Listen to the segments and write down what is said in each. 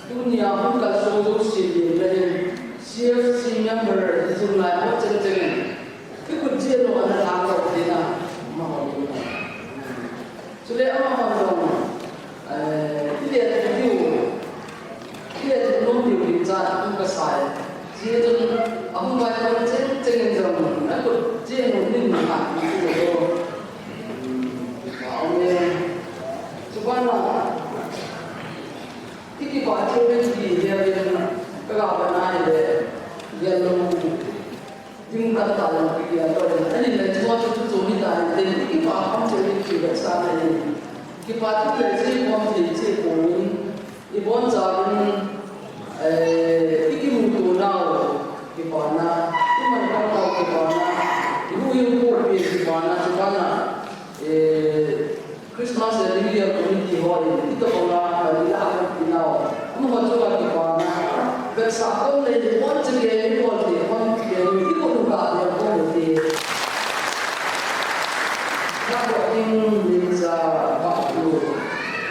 dunia bukan solusi dari CFC member jumlah macam ikut jelo ada angkat dina mau sudah apa dong tidak belum dibicara bukan saya jelo aku bayar ceng zaman aku jelo ni nak itu Subhanallah, iki baca ni dia kalau benar dia lalu jumlah dalam dia tu, ini lepas tu ni dah, jadi iki baca jadi juga sana ni, iki baca jadi pun jadi pun, ibu jangan iki mutu nau, iki mana, ini mana kau iki mana, ibu yang kau iki mana, Subhanallah. Christmas ini dia community hall itu orang dia akan pinau. Kamu macam apa di mana? Bersama dengan orang jadi hall dia, orang jadi itu juga dia hall dia. Kalau ini bisa waktu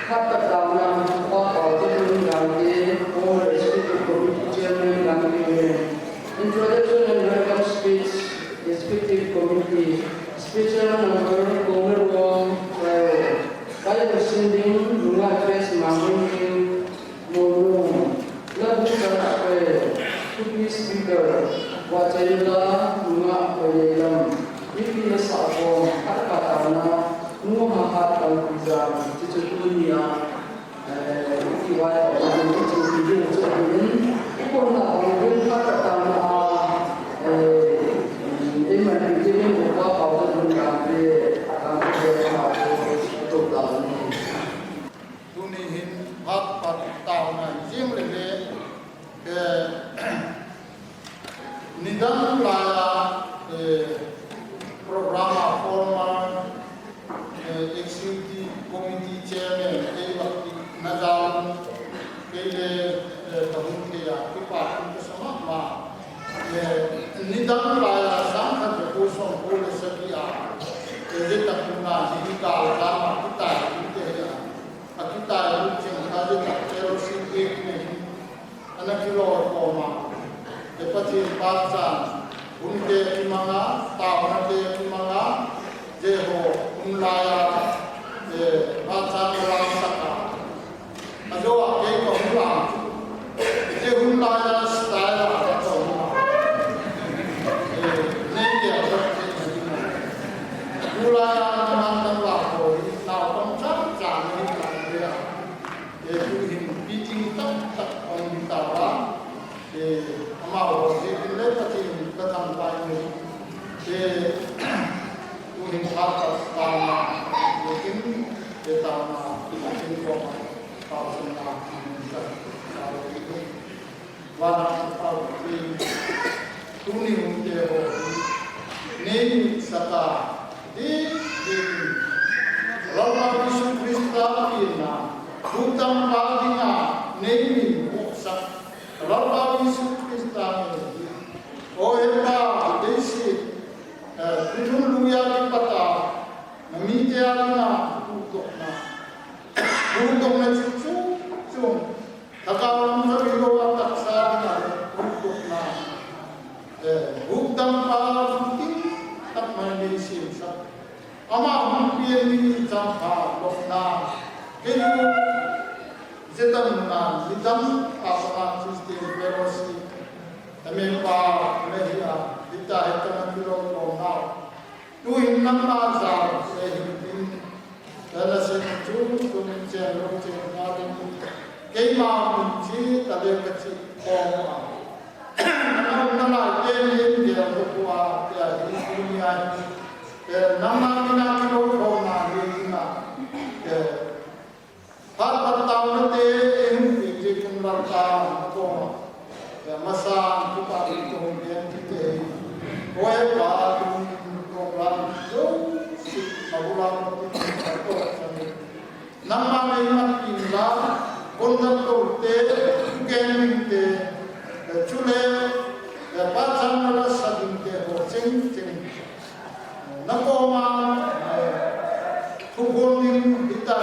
kata dalam apa itu yang dia all respected community chairman yang dia introduction and welcome speech respected community speaker number Gomer Wong. Kaya bersending bunga tres manggung mulu lagu kata kupi speaker wajahnya bunga koyam ini sahaja kata-kata bunga mahat kalpizam cucu dunia iwaya orang cucu hidup cucu ikut nak mungkin kata-kata ini mana ini bukan kau tu berkata Tunihin hak patahna jim lele ke nidam laya program formal executive committee chairman ke waktu nazar ke tahun ke ya kipat bersama ma nidam laya sangat berkosong boleh sekian jadi tak pernah dikal lama kita luceng ada tak terosi ini anak kilo koma depan pasang unke imanga tahun ke imanga jeho unlaya pasang orang saka ajo ke ko ulang jeho unlaya style ada ko mulai teman-teman lapor, lapor macam ni dia, itu bincang tak orang ditawar, amal dia pilih pasti datang lagi, uhin atas tanah, mungkin dia tanah, mungkin kau tahu senang, kalau itu, warna tahu tuning dia, ni sata. Di Rama Yesus Kristus ina hutang baginya nemi muksa Rama Yesus Kristus oh eba desi tudung luya dipata namitiana utokna cucu cum kakawang sabilo atak sabina utokna hutang baginya tak mandi simsa, ama hampir ni jampa lokna, kini zetam na zetam asana sistem berosi, empa lehia kita hitam kilo lokna, tu himnam azar sehingin, dalam sejuk kuncen lokcen ngadem, kema kunci tadi kecil koma. Nama ini dia berkuah dia di dunia ini. Nama kita kilo koma ini hal tahun ini ini kumrata koma masa kita itu yang kita kue baru program itu sebulan nama ini kita kontak turte gaming Chule, pasang nala sabing ho ceng nakoma tugon din kita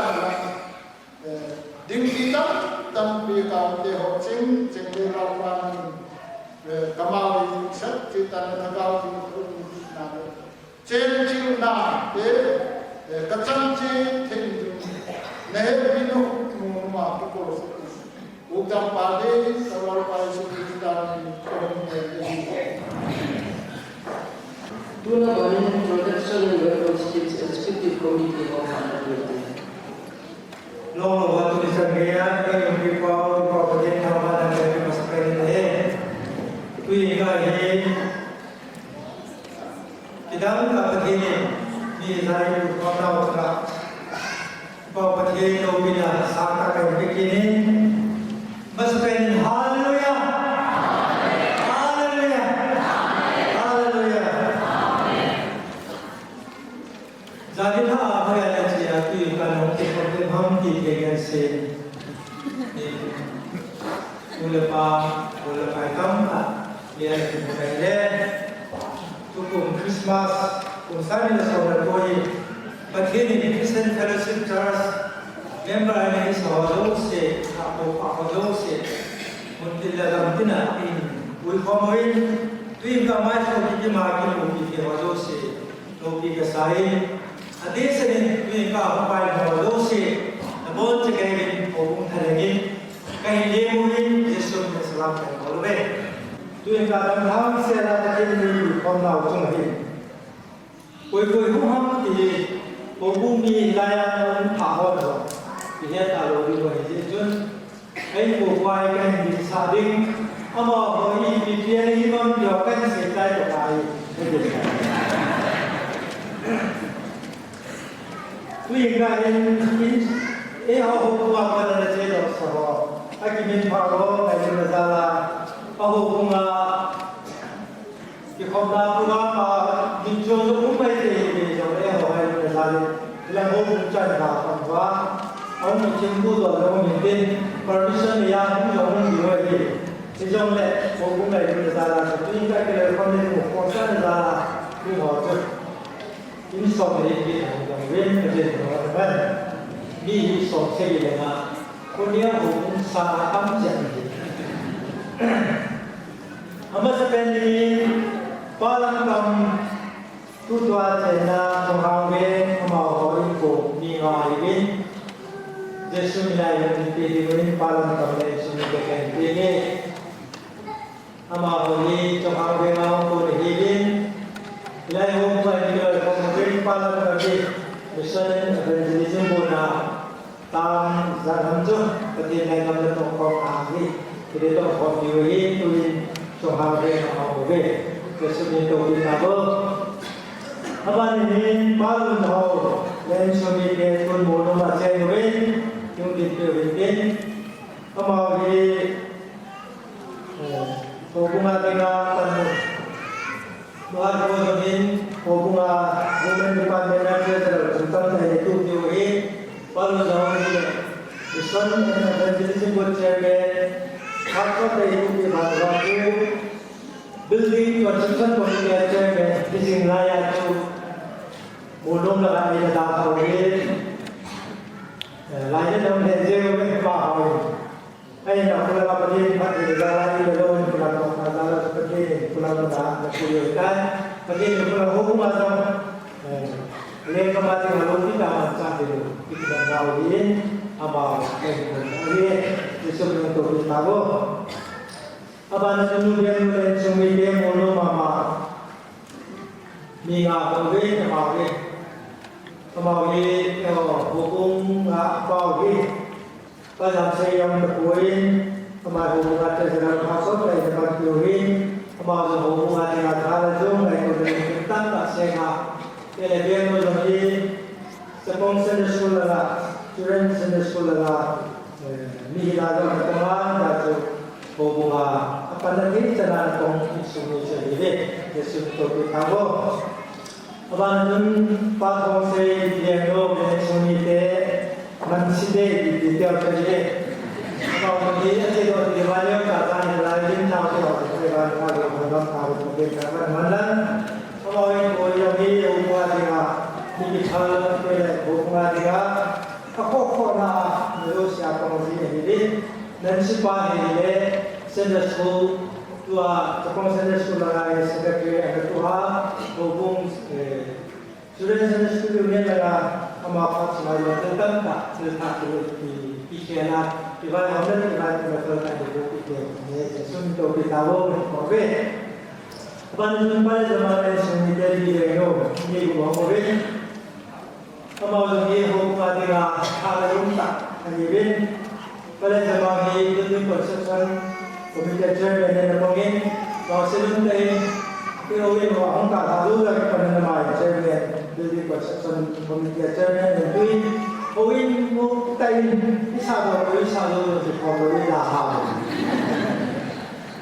ding kita tan na ga ti na chen chi na de ka chan chi the ne bi no ma ko Udam Pade, Sawal Pai Sukitan, Tuna Banin Protection Welfare States Executive Committee of Honorability. No, what is a Gaya, and people property Hamad and was present. We got him. Idam Kapatini, he is I to come out. Property Novina, Santa and beginning. Must be hallelujah. Hallelujah. Hallelujah. Zadina Abhaya Chiaki Kano Kipoti Hamki Gagansi Ulapa Kama, Yale Tukum Christmas, Kusani Sobatoi, but here in Christian Fellowship Church. Member I is Hodose, Hodose, Muntilla Lamtina in Wilcomoin, Twin Kamacho, Kimaki, Hodose, Loki Sai, a decent Twin Kapai Hodose, the boat again, Obun Taragin, Kain Jesum is Lam and Holway. Twin Katam said that I didn't come out to him. We go home the Obumi Lion Pahodo. Hiện tại đối với diễn chân anh của quay cảnh bị xả đinh ông bảo với ý kia hy vọng điều cảnh sẽ tay của ai tuy cái họ hôm qua qua là chế độ sở anh mình vào đó ngày là ra là hôm cái hôm nào mà mình chưa cũng phải thì rồi đấy họ hay là ra hôm trời nào còn quá ông mình chính phủ rồi ông mình tin permission thì cũng giống như vậy thì trong lệ cũng này cũng là ra tuy cái này con nên một con sát là cũng họ chứ những số này thì đồng viên cái gì đó là đi số xe gì mà con nhớ cũng xa lắm chẳng gì mà sẽ bên đi ba lần cầm tu toa trên là trong hàng bên mà hỏi cổ đi ngoài bên Yesus melayani pilih palang kami sumberkan pilih. Amahoni cakap dengan pun hidin. Lain umpan juga kemudian palang kami misalnya evangelism bona tam zaman tu ketika kami tokong ahli kita tokong diuji tuin cakap dengan apa Yesus itu kita apa ini palang tahu lain sumber pun bono macam ini. Yung dito din amawagi bunga dengan tanu luar ko din bunga women department manager tentang saya itu diuji palu jauh ini Mission and Evangelism Board Chairman apa saya itu di Bangladesh Building Construction Committee Chairman di Singlaya itu belum lagi ada tahu lại đến đông đèn rêu với bà hỏi hay là cô làm cái gì bắt được ra lại đi đâu cô làm cái gì cô làm đã cô điều cái gì cô làm hút mà xong lên công ty mà lúcที่เราจะไปดูที่เราเรียนเอามาเรียนที่สุดในตัวที่เราอาบานจะมีเรียนจะมีเรียนโมโนมามีงานตัวเองมาเรียนKemawi hukum Kemawi pada saya yang berkuin Kemawi hukum ada segala masuk dari tempat kuin Kemawi hukum ada yang ada jom dari kuin kita tak sehat Elemen menjadi sponsor sekolah lah student sekolah lah Mihila dalam teman dan hukum apa lagi cara kong isu jadi Yesus itu tahu Abandon pathong se diego bensunite manside detail kaje kalau dia itu diwajib kata lain tahu tahu dewan kalau dalam tahu mungkin karena mana kalau yang ini umur dia ini hal umur dia aku kena terus siapa mesti ini dan siapa ini sendiri tua Jepang Sunday School lagai secretary ada tua hubung student Sunday School union laga amapat semua tentang tak tentang di ikhlas ibarat hamil ibarat betul ada buku ini suntuk kita boleh Abang jumpa zaman yang dari Rio, ini gua mau beri. Kamu lagi hukum ada hal rumah, ini pada zaman ini itu persoalan komite chairman yang mungkin kalau sebelum ini kita ini orang tak tahu lagi pada nama chairman jadi persoalan komite chairman yang itu Oin mau kita ini bisa di komite dah.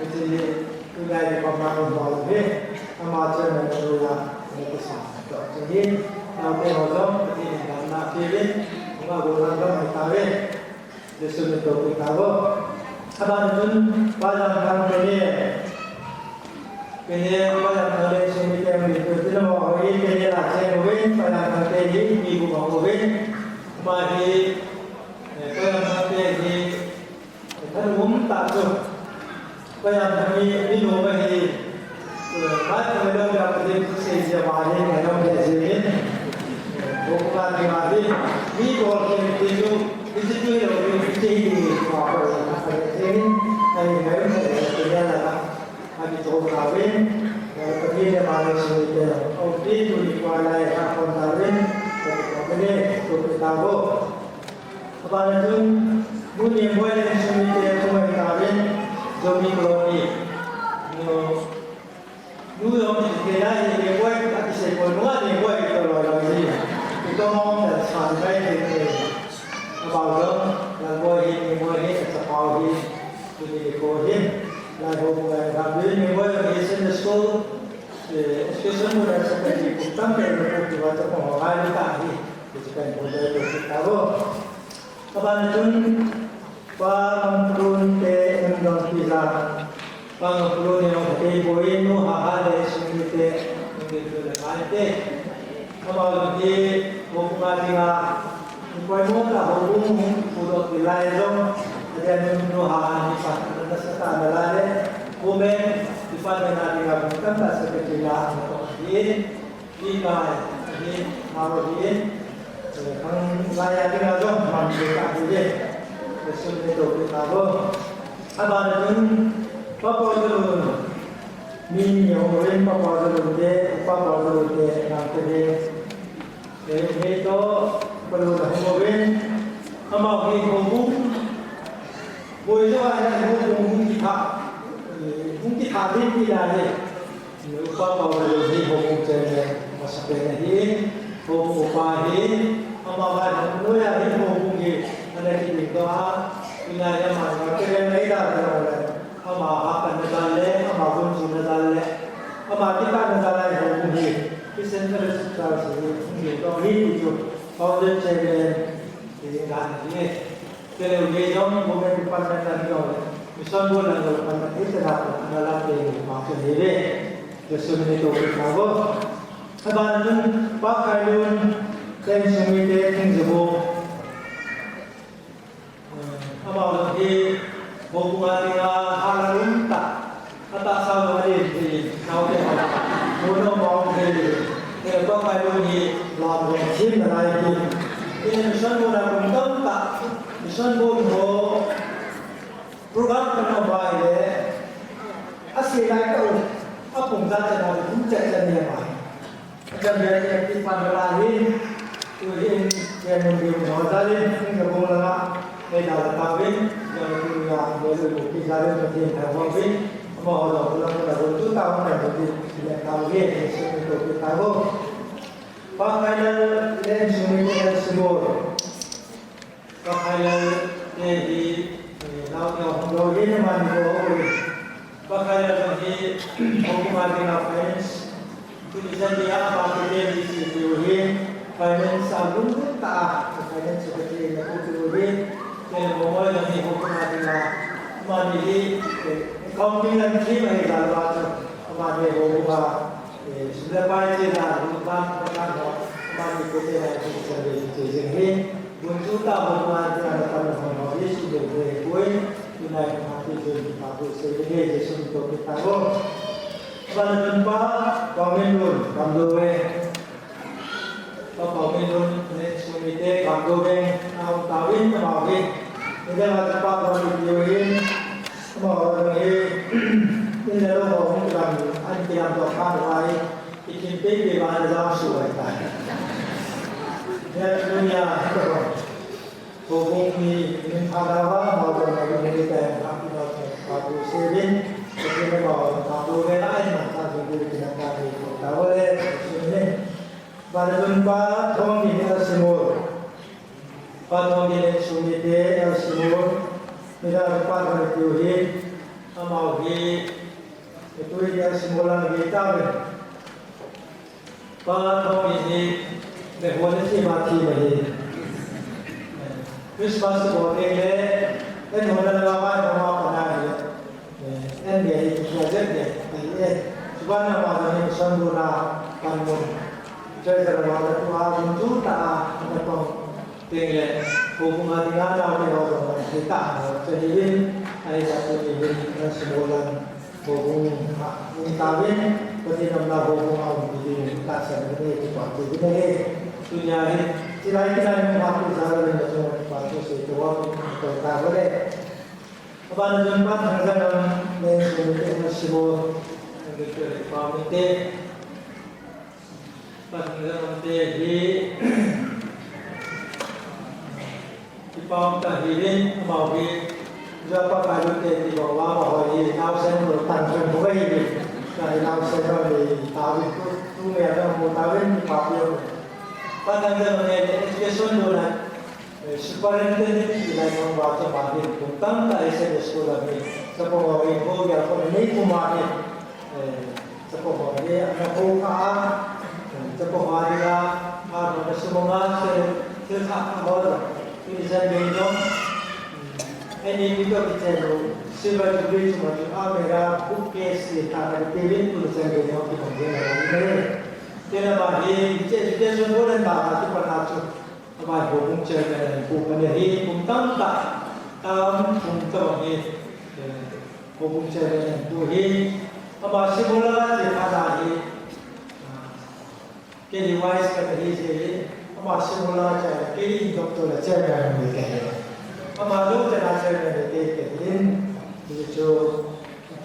Jadi Tunai pemain bola ni, amatur menurutnya mereka sama. Jadi, kalau orang ini nak pilih, orang bola mereka disuruh untuk tahu. Abang pun banyak orang pilih banyak orang semua yang itu orang ini pilih rakyat orang banyak orang pilih ibu orang mari orang pilih kan tak tu. Banyak kami minum lagi, macam mana kita boleh sesuai dengan yang kita ingin. Bukan dengan ini boleh itu yang kita ingin. Apa yang kita ingin, kita lah. Kami coba kawin, pergi ke Malaysia itu. Itu di Kuala Lumpur kawin, kemudian kita tahu. Apa itu? Bunyi boleh semua kawin. Zombie koloni, nu yang kita ini buat tak bisa buat ni buat itu lagi. Itu mau dan sampai ini, abang dan buat ini sepau ini koloni, lalu buat kami ni buat di sini school, education muda seperti kita perlu buat pengawalan tadi, kita boleh tahu. Abang tu Pangkulun te undang kita, pangkulun yang kita boleh nu hal semite untuk lepas kalau di bukan dia, bukan muka hubung untuk dilayang, ada nu hal ni satu dasar adalah komen di pada nanti bukan tak seperti lah ini mahu ini, kan layak dengan dong mampu tak boleh. Sudah itu kita tahu. Abang pun papa dulu, mini orang papa dulu nanti itu perlu mungkin, ama hubung, boleh ada hubung kita tidak ada. Papa dulu hubung jadi masa ini, hubung apa ini, ama ada mulai hubung ada di bawah wilayah mana kita ni dah ada, ama apa negara, ama pun negara, ama kita negara yang ini, kisah sejarah ini, kalau itu orang cakap ini, kalau dia jom bukan departemen lagi orang, misal bukan departemen itu adalah maksud ini, sesuatu itu kita abang tu pakai lun, dan semua itu semua abang di hubungan dengan hal rumah atas sama di kau tengok mula mau di pakai lun di lalu sim lagi ini misal mula rumah tak misal mula program penampil asli lagi tu apa pun dah ada pun cakap dia apa macam dia di pandai tu ini yang mungkin modalin hingga mula dah tahu yang itu yang boleh kita mungkin tahu mau orang orang itu tahu mungkin tidak tahu ini itu kita tahu pakaian dan semua pakaian di laut ini mana pakaian di hukuman dengan finance tulisan dia apa dia di situ finance alun tak finance seperti itu yang memulai dari hukuman dengan mandiri kaumpilan terima dalam bahasa kemarin hukuman sudah baca dah hukuman kemarin kita yang seperti ini untuk tahu hukuman yang ada pada hari sudah boleh tunai mati jadi aku sehingga sesuatu untuk kita go. Pada jumpa komenun kamdowe. Komenun ne sumite kamdowe au tawin mawi. Ini adalah tempat berdiri. Mau ini adalah orang yang anti yang berkah lagi. Ikin tinggi pada jam suai tadi. Ya dunia hukum ini adalah mau kita aku sering kita mau tahu lain masa dulu kita tahu ini pada jumpa thong ini semua pada ini sumite semua kita dapat berjuang mau itu dia semula kita pada thong ini Mehwan si mati bagi. Christmas ko ele, wala na lawan ng mga panahon. Dia project dia. Subhana wa ta'ala sambuna kanmun. Jaya wa ta'ala untuk ta apa tinggal hukum adilana oleh orang kita. Jadi ai satu ini semula hukum kawin ketika hukum awam di kita sebenarnya waktu ini dunia ini tidak kita waktu zaman itu waktu itu waktu kita boleh apa jumpa dengan yang semua itu komite komite di pemutahirin mau berapa kali di bawah bahwa ini kawasan bertanggung jawab ini dari kawasan dari tahun itu mereka mau tahun di Papua pada zaman education dona superintendent ilahi membaca mahir tentang taisa sekolah ini sekolah ini ya kalau ini kumahir sekolah ini anak buka sekolah dia ada semua serta awal ini saya minum ini juga kita sebagai bridge macam Amerika bukes di tanah TV itu saya minum di mana Kena bagi kita semua dan bahasa pernah tu, apa hukum cerita hukum ini hukum tak hukum ini hukum cerita ini apa semula cerita ini kini wise kata ini apa semula cerita kini doktor cerita ini apa doktor cerita ini itu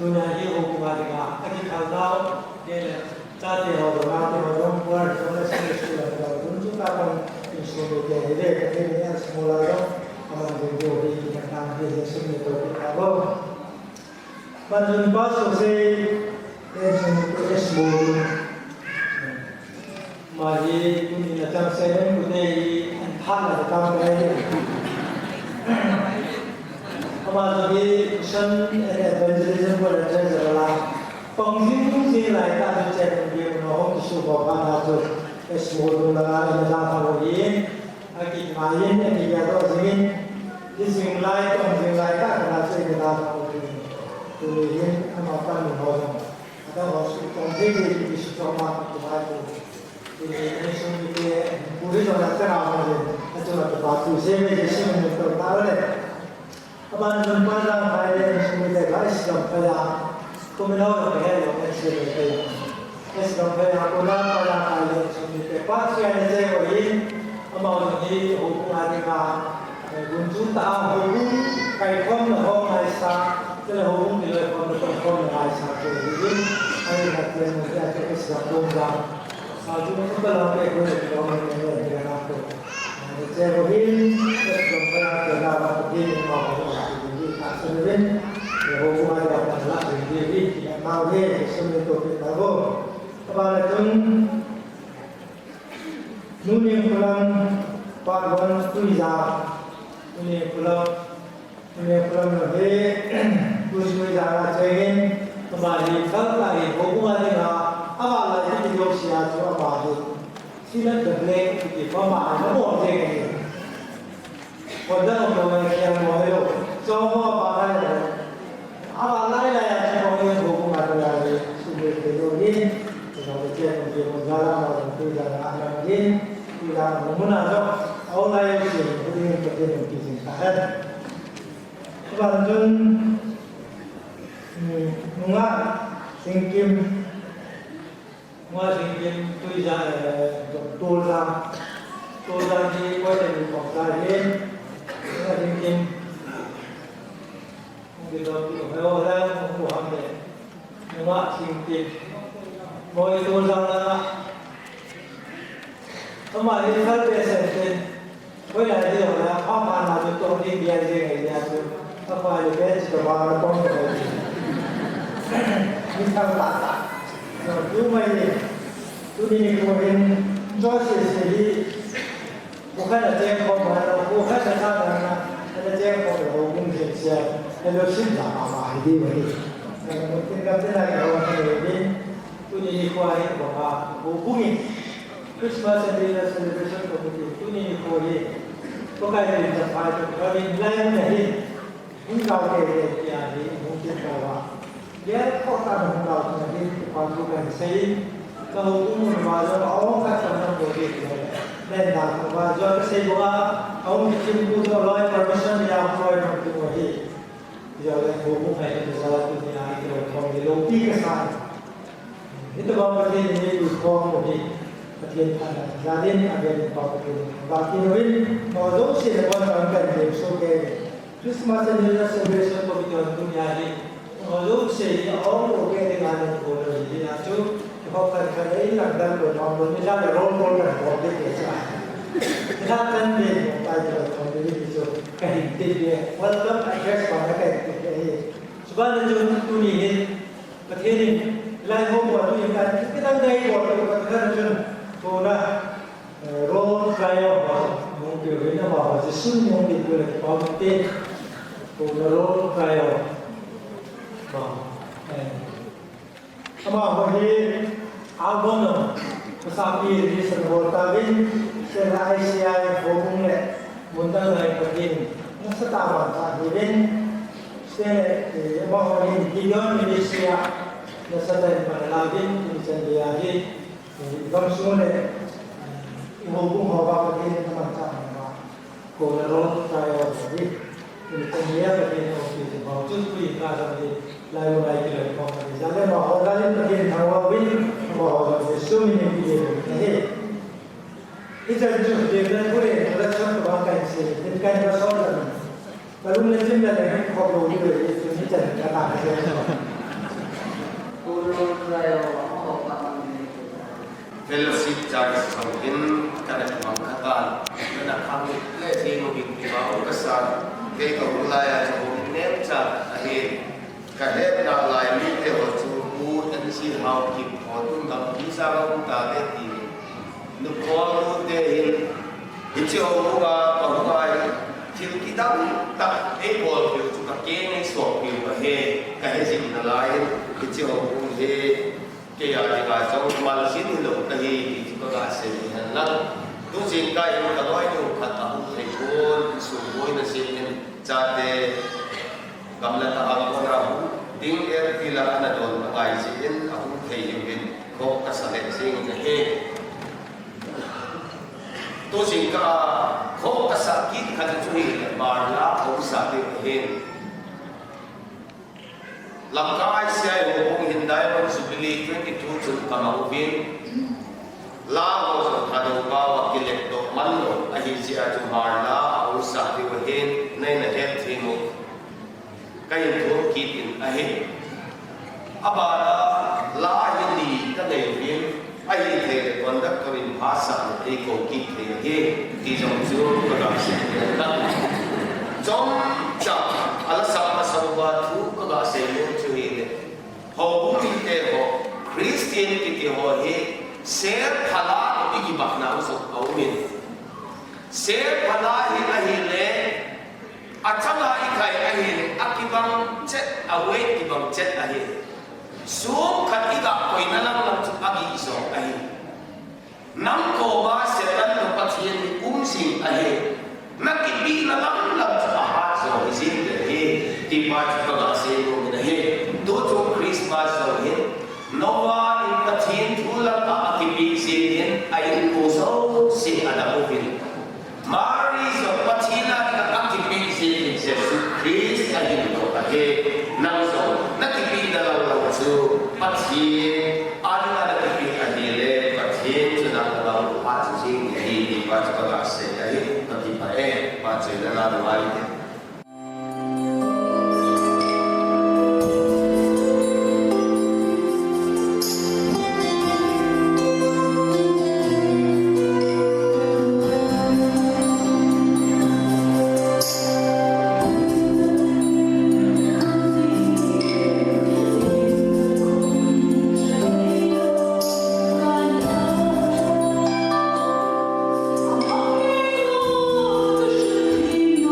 dunia ini hukum ada kita tahu dia Tadi orang buat sekolah sekolah untuk apa instrumen jadi ini semula orang berjuang di tengah di sini itu kita bawa. Pada pas selesai ini semua mari ini datang saya ini antara datang ini. Hamalah ini sen evangelism pada jalan Penghubung lain tak ada dia menolong subuhkan atau semua orang yang datang ini, agak main, agak jatuh sini, di sini lain penghubung lain tak ada saya datang ini, ini apa menolong, ada orang penghubung di subuhkan itu, ini semua dia, boleh orang terang aja, itu ada batu, saya di sini untuk tahu deh, apa yang mana kalian semua dia guys sampai Kuminaw na kaya yung SDK. SDK ako na pala kaya sumite. Pati kaya niya ko yun, ang mga hindi hukum natin na gunjunta ang hukum kay kong na hong na isa, kaya hukum nila kong na kong na isa. Kaya yun, ay natin mo kaya kaya SDK kong lang. Doon ko pala kaya ko na kong na kaya ako. Kaya ko yun, SDK kaya kaya dapat din yung mga hindi kasalurin. Hukum ada adalah diri tidak mau dia semua itu kita tahu. Kepada tu, nunia pulang paduan tuiza, nunia pulang lebih tuiza cengin kembali kembali hukum ada awal lagi hidup siapa awal sila terleh di pemahaman orang cengin. Pada orang yang mau itu, semua bahaya. Apa lain yang orang hukum ada lagi sudah terjadi, kalau kita menjaga orang itu jangan ada lagi, tidak memunajat orang yang sudah terjadi di sini. Kemudian nga singkim tui ja tula di ko de ko sa hin nga singkim ngi do ti ho la ko ham de nga singkim moi tula la ma ni thal de sen ten ko la de la kha ma na to ti bian de ngai ya tu apa le be chi ba ma ko de ni thal la tu mai ni tu ni ko hin cho se se li ko ka da je ko ma lo ko ka da ta da na da je ko lo bung se sia e lo sin da ma ma hi di ba hi mo tin ka te na ga wa ni tu ni ko ai ko ma ko bung ni Christmas and Dinner celebration committee tu ni ko hi ko ka ni da pa to ka ni lai na hi in ka ke ya ni mo tin ka wa ya ko ka no ka na ni pa tu ka sei ka ho tu mo ma jo aw ka sa na ko ke nên là và do cái xây của ông chim cu cho nói permission ya thôi mà tu mà đi giờ là cũng phải là giờ là tu nhà thì rồi còn cái lối đi cái sai itu bawa dia ni di sekolah ni katian anak jadi ada di bawah tu bagi Noel mau sih lepas angkat dia so ke Christmas and New celebration ko bito dunia ni mau sih orang oke dengan ko ni na tu kalau kan ini nak dan ko ni lah role kan ko dia sa kita kan dia pada ko ni so kai dia welcome address pada kai sebenarnya tu ni katian ni lai hôm qua tôi nhận cái đăng đây của các thân dân tôi đã role trial và một điều đấy là bảo là sự mong định của bảo vệ tên tôi đã role trial và mà hôm nay album nó sao đi đi sân khấu ta bên sẽ là ICI phố cũng này muốn ta lại phát triển nó sẽ tạo bản thân thì bên sẽ mong muốn đi đến Indonesia nasa tayo panalangin minsan diyahi ibang sunod ihubong hawa pagkain naman sa mga kung naroon tayo minsan diya pagkain ng office mga tutuloy ka sa mga layo na ikilang mga sana makawagalin pagkain hawawin makawagalin sumin yung pinili nahi isa dito din ko rin relasyon ko ang kain siya din kain rasol naman kalung na siya na lang ko ko dito ito minsan katakasin fellowship church sangkin kana mangkatan na kami le sino bigtiba o kasal kay kaulaya sa nem cha ahi kahet na lai mi te ho chu mu an si hau ki ho tum dam ki sa ga ta te ti nu ko lu te hin ichi o mu ga pa hu ai til ki dam ta e bol ki chu ka ke ne so ki wa he ka he sin na lai ichi o mu he kaya jika jauh malas ini loh kahi juga kasih hendak tu jika yang kedua itu kata rekod subuh nasi cate kamla tak aku rahu ding fila ana don pakai sih aku kayak kok kasih sing he tu jika kok kasakit kata cuy marla kau sakit he Langkai saya hubung hindai pun sebeli 22 tu kamahubin laos hadu bawa kilek dok manlo ahi sia tu marla au sakti wahin nei na het thimu kain tu kitin ahi abara la hindi ta nei bin ahi the kondak kawin bhasa ei ko kit the he ti jong ju ko da se ta jong cha ala sama sawa tu ko da se lo ho bumi te ho Christianity te ho he ser phala bigi bakna so aumin ser phala hi ahi le achanga ikai ahi le akibang chet away kibang chet ahi sum khatiga koina lang lang agi iso ahi nam ko ba setan no pathian sing ahi nakibi na lang lang aha so isin he ti pa ka se no he do to Christmas so hin no one in pathin thula ka akibi sin ayin ko so si adapin Mari so pathina ka akibi sin Jesus Christ ayin ko ake nang so nakibi na lang chu pathi ana na ki ani le pathi chu na la pa chu sing ni pa chu ka se ai pathi pa e pa chu la la wai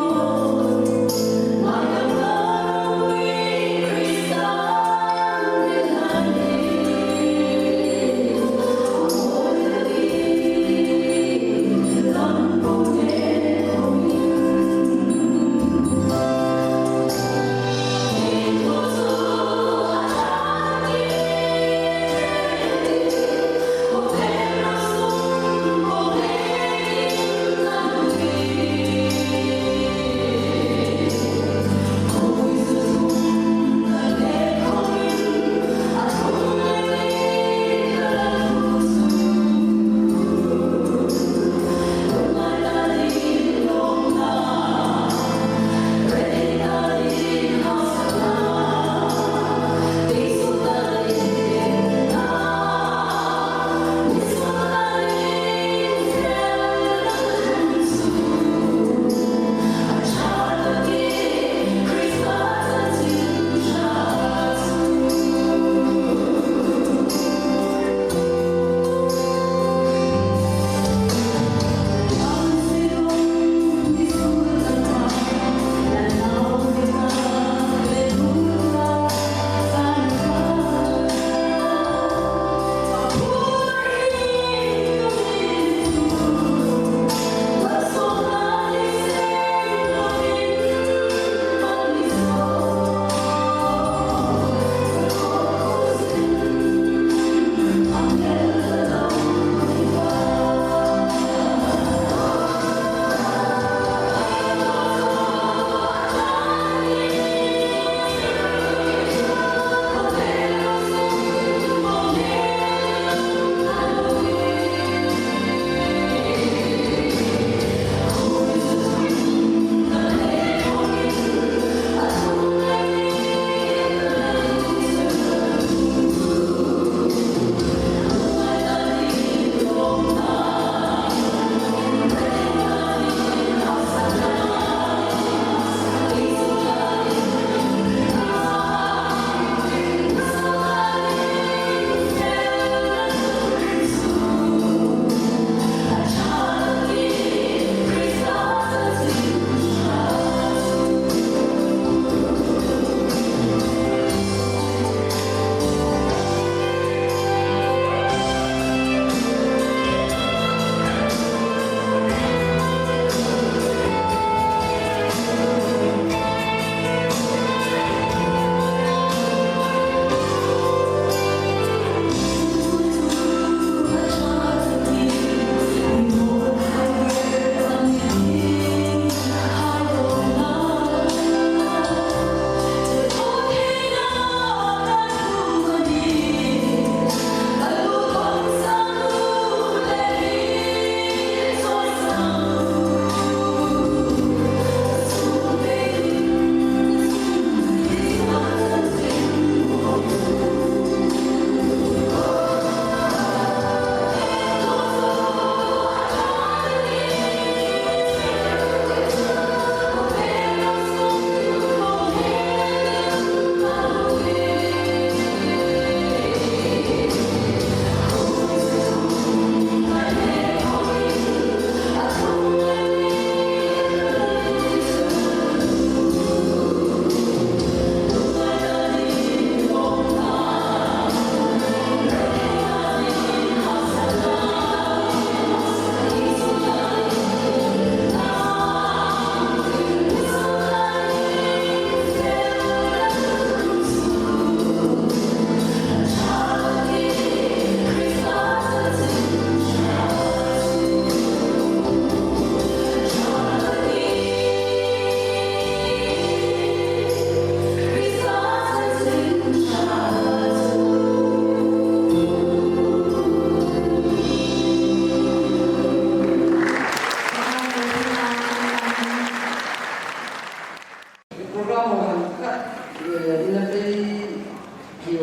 Oh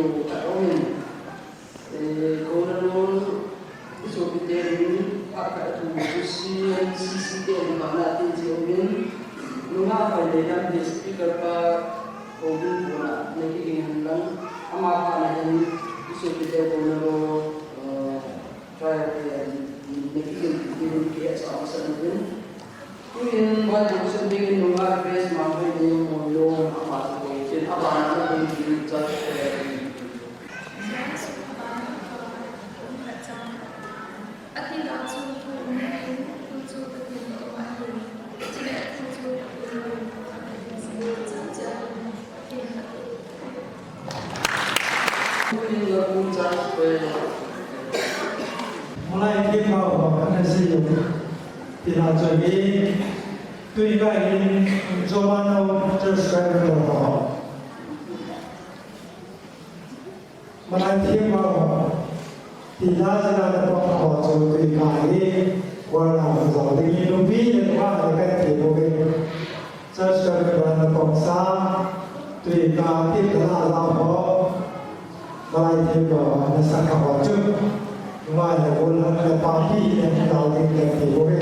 video cả ông cô nó số cái tiền các thủ CC tiền mà là tiền gì ông lúc nào phải để làm để speaker pa ông cũng là lấy cái hình lắm ama pa này thì số cái tiền cô nó try để lấy cái hình kia sao sân vườn Kemudian buat musim dingin luar biasa mampu dia mulu apa tu jadi apa nak pergi jauh mulai kita akan siap tidak jadi tujuan ini zaman tersebar berapa mulai kita tidak ada apa-apa tujuan ini orang zaman ini lebih dari apa yang kita tersebar berapa bangsa tujuan kita apa mulai kita nasab wajib Ngoài là cô là party yang đầu tiên là thì cô biết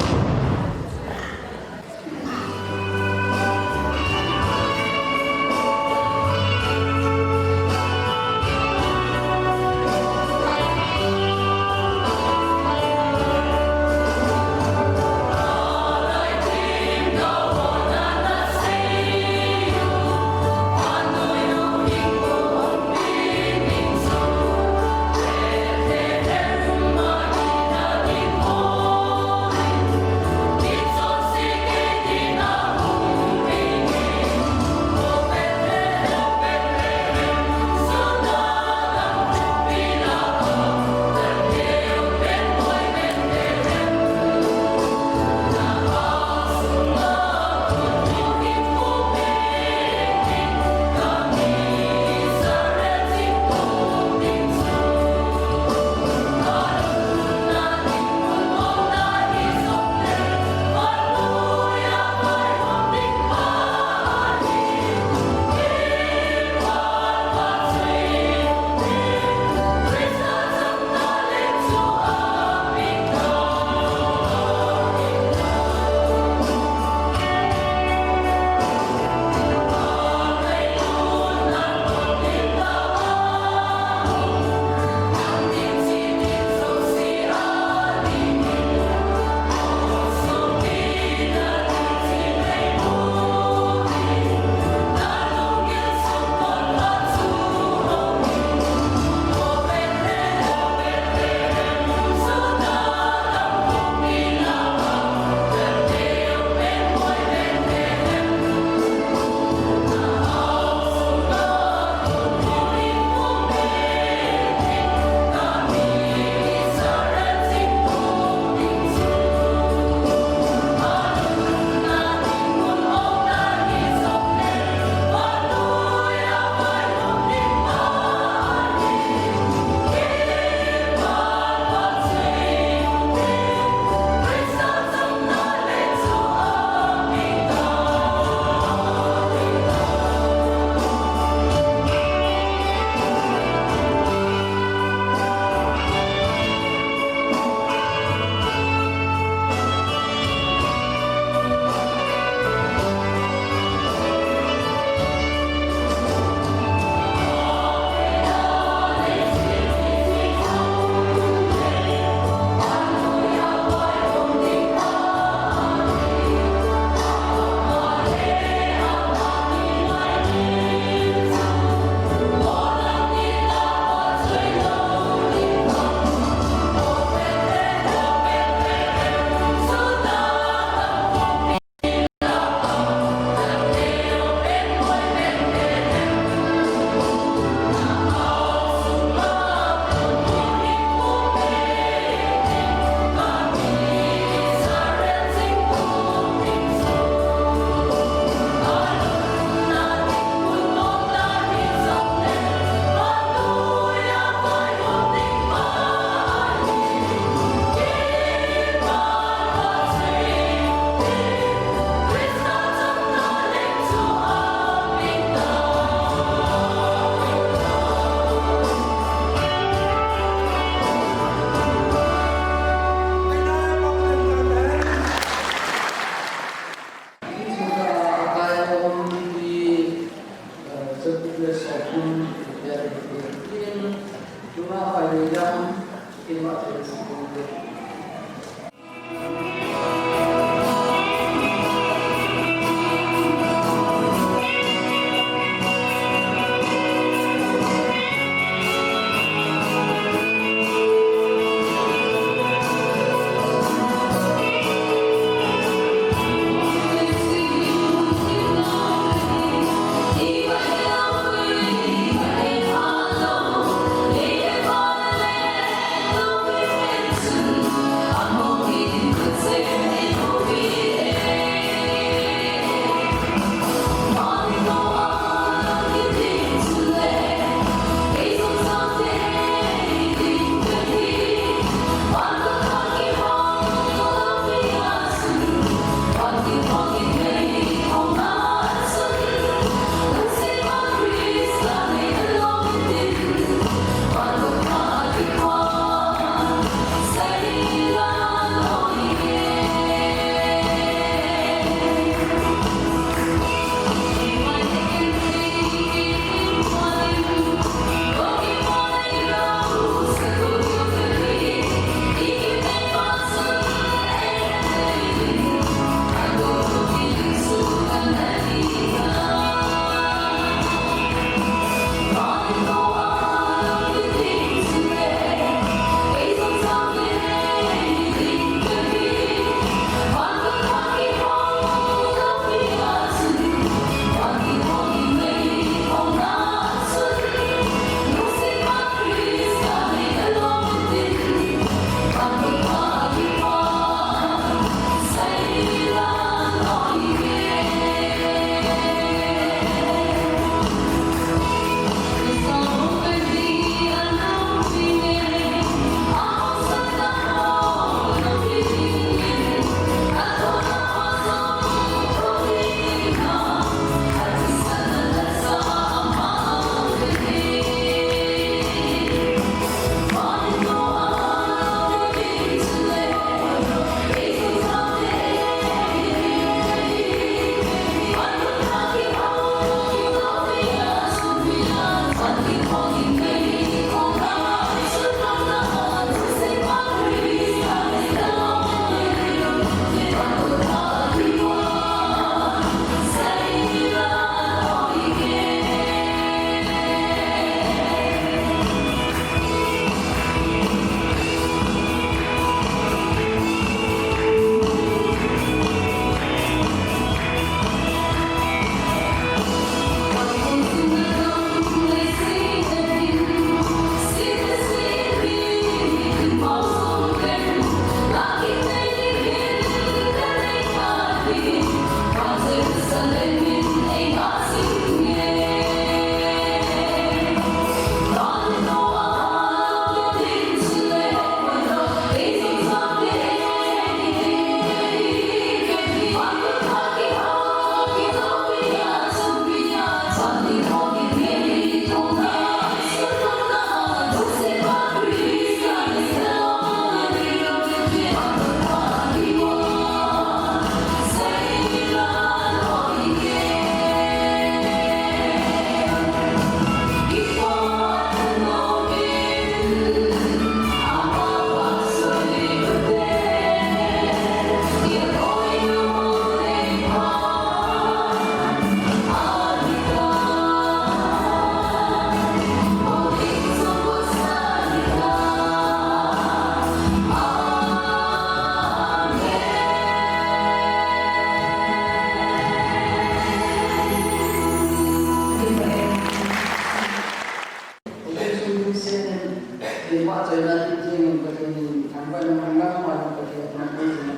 thì mà chơi là riêng cái gì thằng bạn mình ngang mà cái gì mà cái gì mà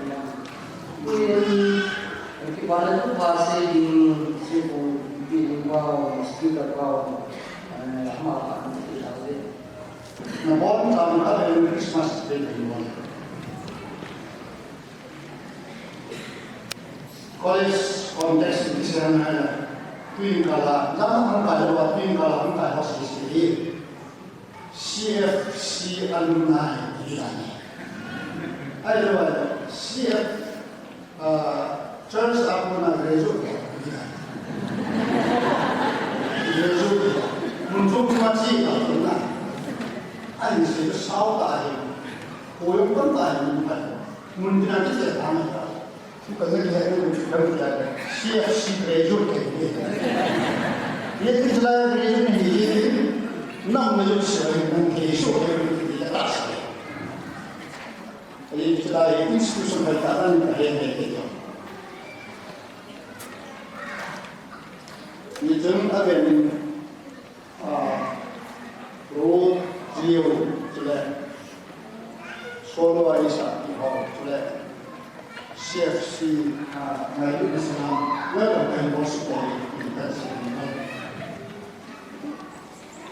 cái bạn nó phát sinh sự cố bị vào speaker vào mà bạn thì là gì na bon tam ha le Christmas day ni mo college context ni sa na twin kala na ang kalawa twin kala ang ka hospitality CFC alumni dilani ay lo CF church ako na graduate dilani graduate muntuk mati ako na anh sẽ có 6 đại hội ông tất cả những phần mình đang rất là tham gia chứ còn cái này nó cũng không phải là CFC graduate cái gì nhất là graduate này thì năm mươi năm sau mình thì số cái gì là đắt thì là institution phải tạo ra những cái này cái đó như chúng ta về mình rồi Rio chule solo aisa ki ho chule CFC ngai du Islam na ka kai bos ko ni ka si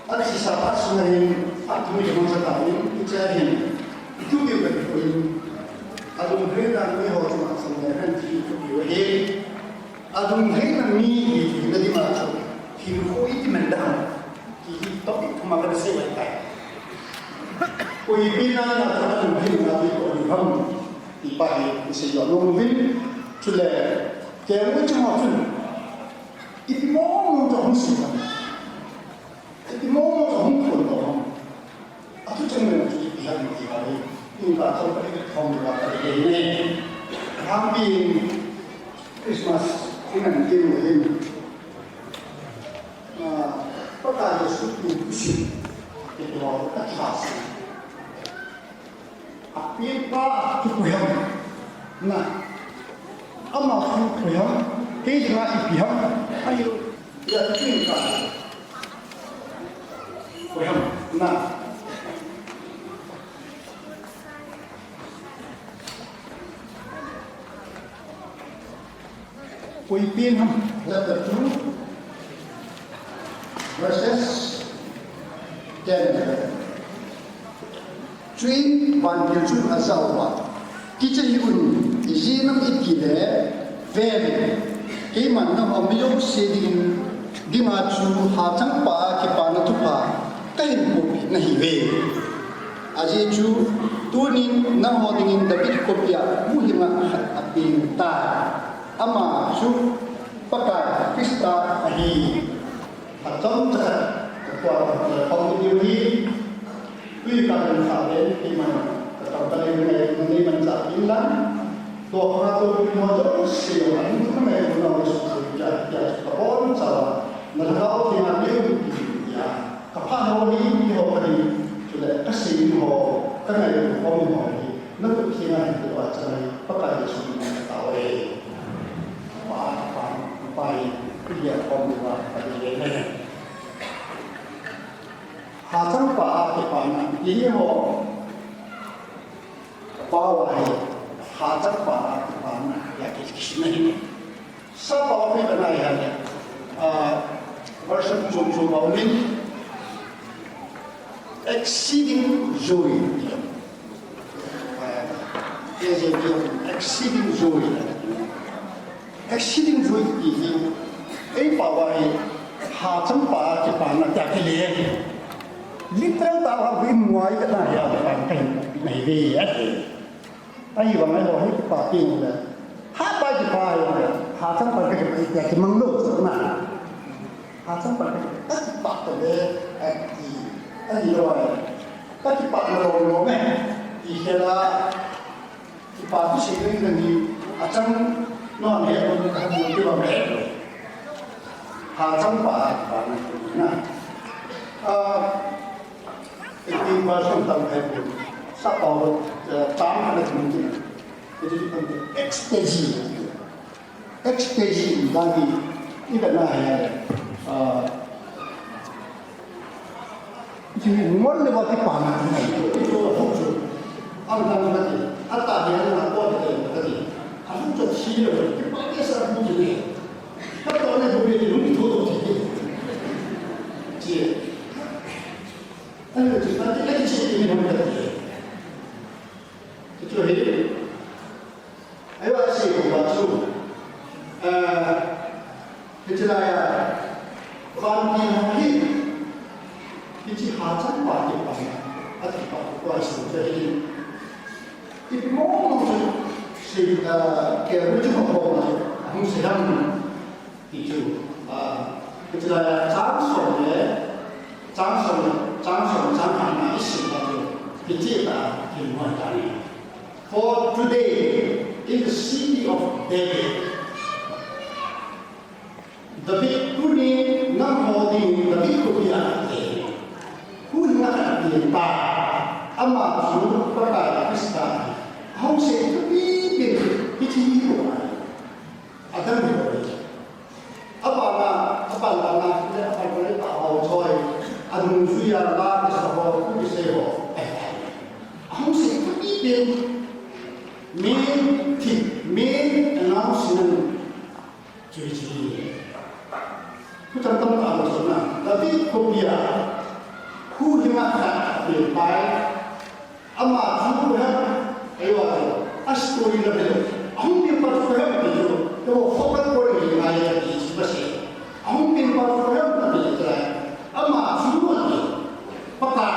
ani si sa pas ngai atu ni mo sa ta ni cha hin tu bi ka ko ni adum he na ni ho chu ma sa ngai han ti tu bi he adum he na ni ni na di ma chu ki ho I ti men da ki topic ma ka se wa kai कोई बिना ना था भी ना भी कोई हम इपाही इसे जो लोग भी चले क्या वो चुनाव चुन इतमो तो हम सीखा इतमो तो हम खोल दो हम अतु चंगे ना चुकी बिहार में दिवाली इनका तो पहले के काम हुआ करके ने हम भी क्रिसमस इन्हें दिन में दिन पता है सुखी खुशी itu kita khas. Api pa tukuyam, na, ama tukuyam, kejma ipiham, ayo ya tingka. Tukuyam, na. Koi pin ham, chapter 2, verses 10. Chuyên hoàn điều chung ở giàu và khi chân hữu ý năm ít kỳ lệ về cái mà nó ở mấy lúc xe đi mà chú hạ trắng bà cái bà nó thúc bà cái hình bộ bị nó hỉ về à dê chú tu nín nó họ tình đặc biệt cột bia mu hình là hạt bình ta ama chú bắt cả Krista hỉ hạt trắng thật qua phong điều gì tuy cần phải đến khi mà tổng tài này mình mình giải quyết lắmตัวเราตัวมีความรู้สึกว่ามันทำไมเรารู้สึกอยากตะโกนสาวมันเราที่มันไม่รู้อยากกับพาเรานี้มีหัวพอดีจุดก็สิ่งหัวก็ไงหัวมีหัวนี้นั่นก็ที่นั่นคือว่าจะไม่ประกาศสุดมันต่อเองว่าฟังไปที่อยากความว่าปฏิเสธไม่ได้หาทั้งป่าที่ป่านั้นยิ่งหัวป่าวายหาจักป่าป่านะอยากกินไม่ได้สับเอาไปเป็นอะไรเนี่ยversion จุ่มเอาลิ้น exceeding joy is a exceeding joy exceeding joy อีกไอ้ป่าวายหาจักป่าที่ป่านะอยากกินเลย literal tahu bin muai kena ya pakai maybe ai bang ai lo hai pa ting la ha pa ji pa ya ha sang pa ke ya ki mang lo na ha sang pa ke pa to le ai lo ai ki pa lo me i hela ki pa tu se ni ni achang no ne lo ka mo ki ba me ha sang pa na Ini version tentang itu, siapa tahu ada mungkin. Jadi tentang ekstasi lagi ini benar ya. muốn được vào cái quả này cái chỗ là không chịu ăn đang cái gì ăn ta thì ăn là có cái gì ăn cho chi rồi cái bao nhiêu sao không chịu các con này không biết đúng thì thôi thì chị anh là chỉ nói cái gì thì mình không được cái chỗ này ấy là gì cũng là chú cái chỗ này van tin học hi cái chỉ hạ chân quả thì bằng ở thì bằng qua sự cho nên cái món sự cái cái chỗ học này không sẽ làm thì chú cái chỗ này trang sổ hàng này sự là cái chỉ là cái món này for today in the city of David David kuni nam holding David kuni ate kuni nak dienta ama suru pakai Krista hong se kuni bin kici hidup adam hidup apa boleh tahu coy adun suya la kesabo kuni sebo hong se kuni bin main announcement cuciผู้จำต้องการสนแต่ที่คนเดียวผู้ที่มาขัดเปลี่ยนไปอามาทุกอย่างไอ้ว่าอัศตุรินเดลอันเป็นปัจจุบันที่อยู่แต่ว่าพบกันคนที่มาอย่างนี้ใช่ไหมอันเป็นปัจจุบันที่อยู่แต่อามาทุกอย่างประกาศ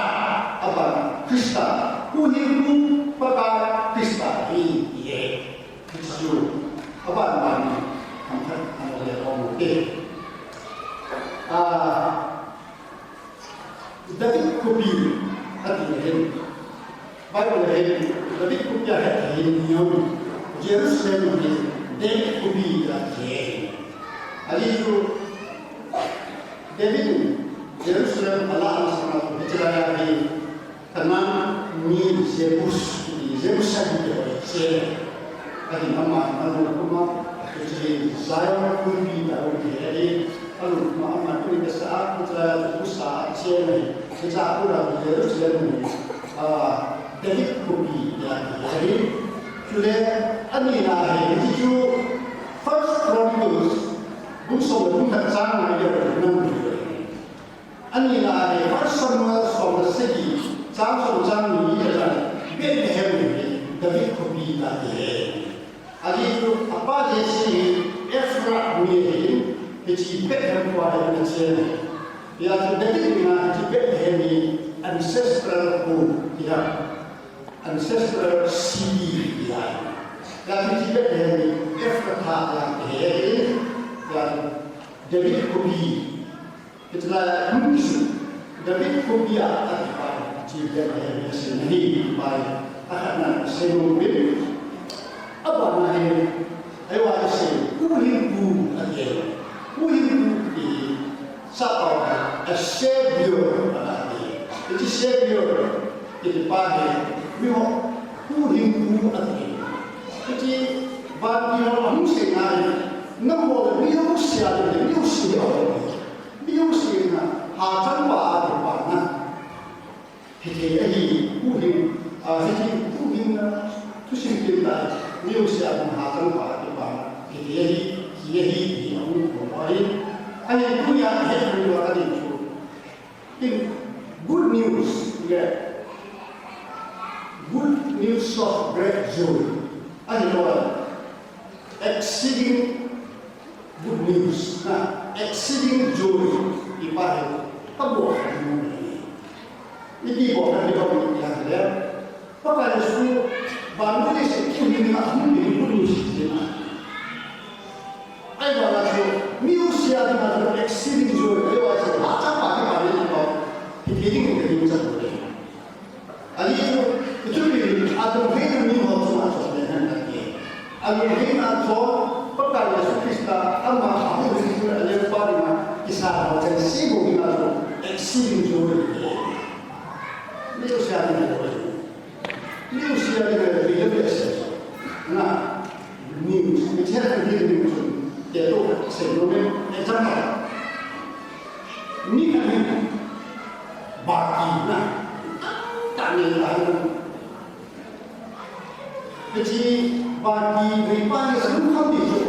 อาบัติคริสต์ผู้ที่รู้ประกาศคริสต์ที่เย่คริสต์อาบัติมันทำให้เราเรียกว่ามุขDavid kopi hati lain, Bible lain, David kopi hati lain yang Jerusalem ni David kopi lain. Hari itu David Jerusalem Allah Subhanahu bicara di Kanan ni Jerusalem dia. Hari nama jadi Zion kopi dalam dia. Kalau Muhammad itu saat kita usaha cewek, sejak orang Yerusalem David kopi yang jadi sudah ani lah itu First Chronicles buku bukan jangan ada enam ani lah First Samuel from the city jangan ini adalah Bethlehem David kopi lagi. Adi itu apa dia sih Efrat ni Jadi Bethlehem kuada macam ya jadi dengan di Bethlehem ni ancestral home dia ancestral city dia dan di Bethlehem ni Efratah yang dia dan David kopi itulah muncul David kopi apa di Bethlehem ni sendiri by anak senumbin apa namanya ayo ada sih kulibu ada who is satu a savior itu savior itu pada mio who itu bagi orang muslim ada nama mio siapa hajan ada mana itu tu simpan mio siapa hajan ada mana itu Hanya itu yang saya berdua tadi itu. Good news, good news of great joy. Exceeding good news. Nah, exceeding joy ibarat apa? Ini bukan di bawah yang ada. Pakai itu bangun di sini ini good news. Ay wala so music ada exceeding joy lewat macam apa itu hidup kita bisa boleh. Ali itu ni ada benda ni macam mana lagi. Ali ini ada perkara Krista ama aku itu ada pada kisah macam sibuk dengan exceeding joy. Music ada boleh. Music ada lebih biasa. Nah, news bicara tentang news. Itu sebelumnya example. Ini kan bagi ini lalu. Jadi bagi mereka yang semua itu,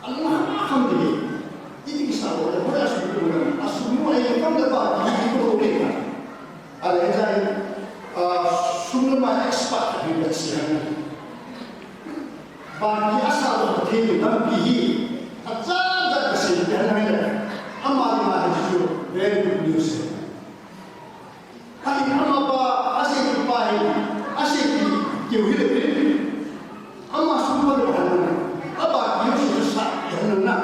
Allah hamdi. Ini bisa boleh boleh asumsi semua yang kamu dapat itu boleh. Ada yang semua expert di dalam bagi asal betul dan bihi aja kesehatan mereka amal mahasiswa very good news. Kali apa asyik pai asyik kiuhil ini amal semua berhubungan apa kiuhil susah yang nak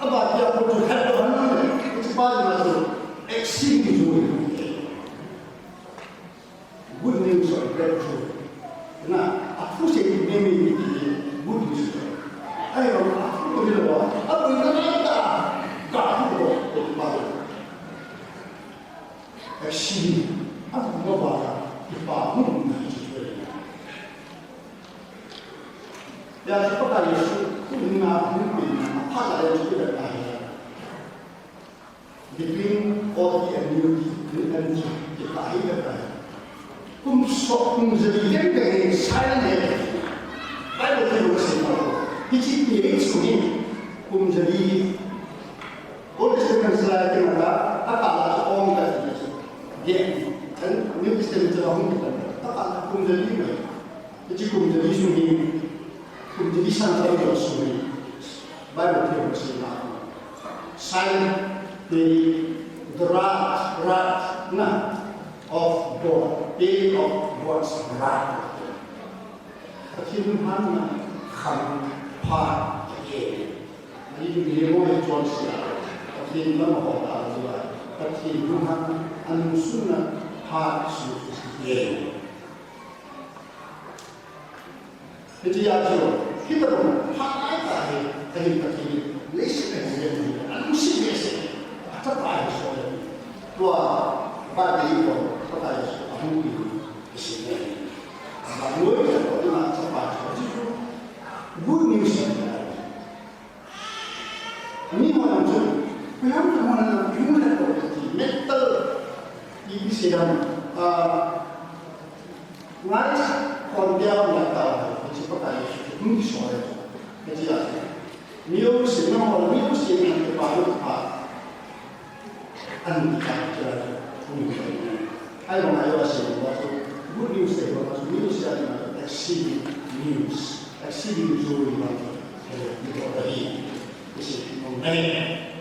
apa dia perlu berhubungan itu pai masuk eksim itu good news or bad news. Nah, aku sih ini good news. Ayo, aku bilang apa yang ada? Kau itu baru. Eksim, aku mau baca dibangun itu. Ya, seperti itu, kuna apa yang sudah ada. Between all the community and kita hidup. Sok menjadi yang silent. Baik itu semua. Hiji ini suni menjadi oleh dengan selain ada apa orang tadi. Dia kan ini sistem terang kita. Apa menjadi hiji menjadi suni menjadi santai suni. Baik itu semua. Silent the rat of God, day of God's wrath. Akhirnya kham part again. Ini dia John siapa? Akhirnya mau apa juga? Akhirnya anusuna part again. Jadi kita pun hak kita listen again. Anusi biasa. Apa soalnya? Tua bagi itu pada aku ini kesini. Baru kita pernah sempat itu good news ini orang tu, memang orang punya properti metal ini sedang right kondiau nakal seperti itu mungkin soalnya jadi news memang news yang terbaru anti ayo asyik waktu good news itu waktu news yang exceeding joy waktu itu tadi isi mengenai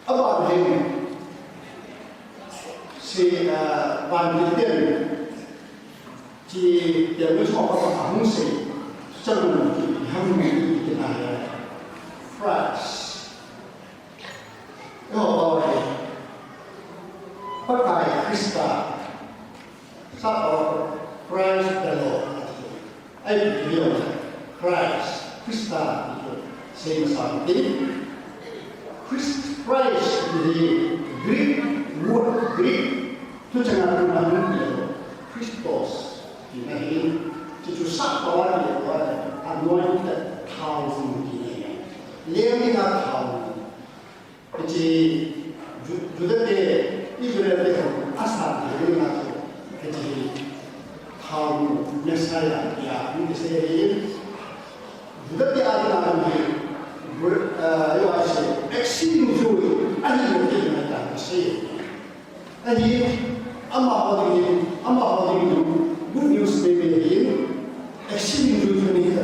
apa ini si banditen si yang bersemua apa fungsi jangan yang kita fresh. Pakai Krista, sahabat Christ the Lord. Ayat beliau Christ, Krista itu sama Christ dari Greek word Greek itu jangan lupa Christos. Ini itu sahabat yang anointed thousand ini, living a thousand. Jadi juga Israel itu asal dari mana? Jadi kaum Mesias ya, Mesias ini juga ada lagi exceeding joy. Ada yang kita Mesias. Jadi amma ini good news ini exceeding joy ini.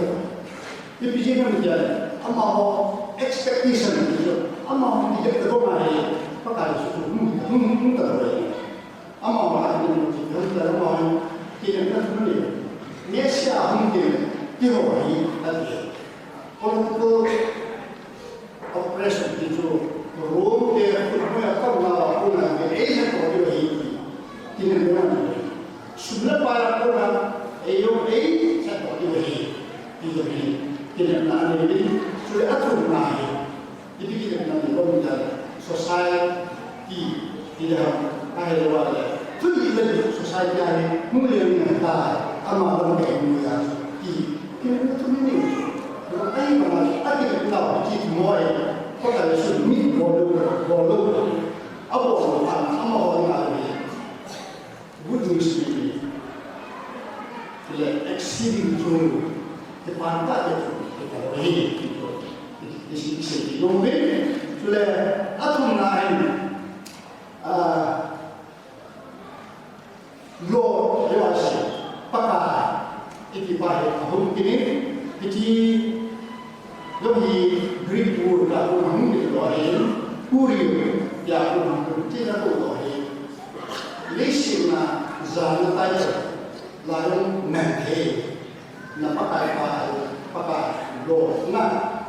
Jadi jangan menjadi amma expectation itu, amma tidak terlalu pakai susu mungkin terlalu. Amma macam ni kita mahu kita nak beli. Malaysia mungkin kita boleh ada. Kalau operasi itu roh dia punya kau punya Asia kau boleh kita boleh. Sudah para orang saya kau boleh kita nak ini sudah atur naik. Jadi kita nak berbicara society tidak akhir wala. Tudi lebih society ini mulai mengenai amal dan kemuliaan. Kita tu ini. Kalau ayat mana ada kita kita mulai pada sudut bolu. Apa orang kini iti yogi Greek word la ko hang ni lo hai puri ya ko hang ti na ko lo hai lesin na zana tai la yong nan he na pakai lo na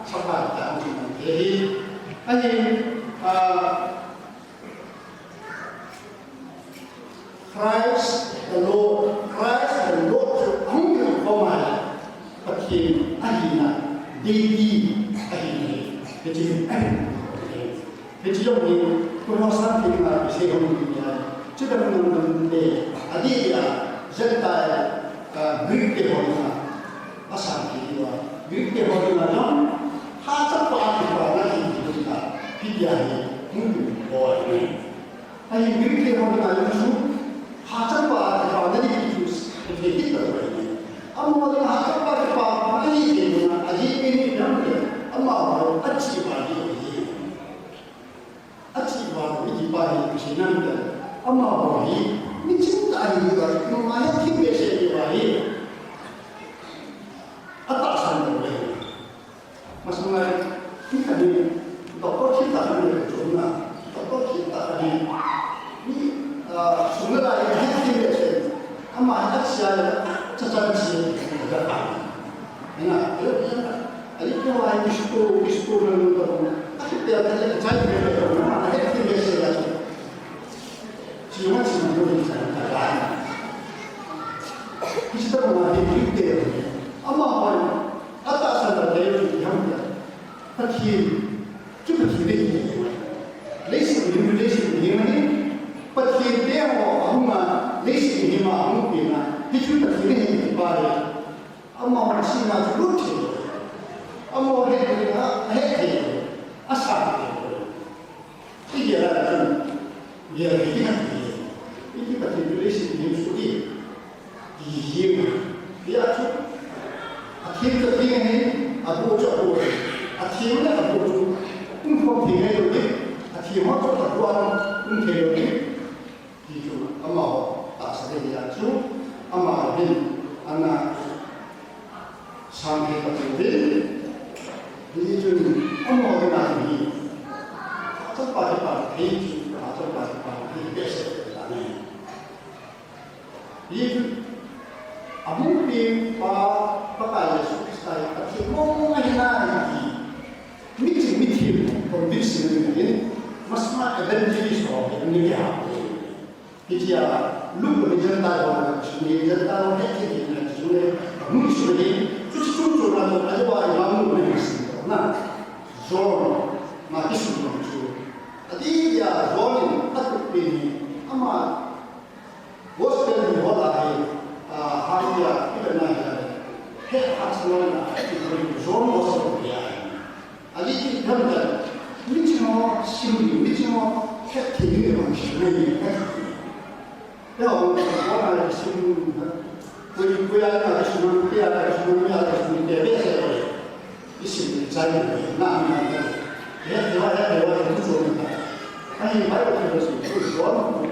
pakai ta ni nan he ai Christ the Lord hung for my Pakin Ahina, Devi Ahina, the Jim Ahina, the Jim, who was something like say on the Children Day, Adia, Zenta, Greek Devona, Asanti, Greek Devona, John, half a party for Naki, Pidia, Hindu, boy. I Greek Devona, 하자과 대화들이 이렇게 있더라고요. 아무도 하자과 대화 많이 되는 아직 있는데 아마 같이 봐요. 같이 봐도 이 봐요. 지난데 아마 보니 미친 아이가 너무 힘내셔야 봐요. 아따산다 왜? 마찬가지 이까지 또 키다는 게 좋나? 또 키다니 중간에 핵심이 아마 학시야 찾아지 그러다. 내가 이렇게 와 있고 그때 잘 되는 핵심이 있어야지. 지금 지금 있잖아. 비슷한 거 많이 있대요. 아마 아따산다 내용이 형들. 특히 좀 기대해. 레이스 이름이 Pakai dia orang lesi ni mah mungkin, itu tak kini baik. Amma masih nak lucu, amma hek asal. Ini dia ini pakai lesi ni suri, dia tu, akhir ni abu jauh, akhirnya abu jauh, tinggal lagi, akhir macam tak lagi. Itu amal tak sedih itu amal bin anak sampai terjadi itu amal dengan ini cepat itu biasa itu amal bin pakai supaya tapi mau lagi miti kondisi ini masih ada jenis orang ini ya. Dia lupa menjadi orang sendiri, menjadi orang hati dengan sendiri. Mungkin justru orang ada yang mahu bersih. Nah, zon, mati sudah muncul. Tadi dia zon takut ini, ama bos dan bola hari kita nak hek hasilnya itu zon bos dia. Adi kita kan, micino sini, micino hek tinggi orang sendiri. Ya, orang ada semua, kuya ada semua, dia ada semua, dia biasa boleh. Isi saya ni, nama dia, dia itu semua. Ayah baru terus itu semua,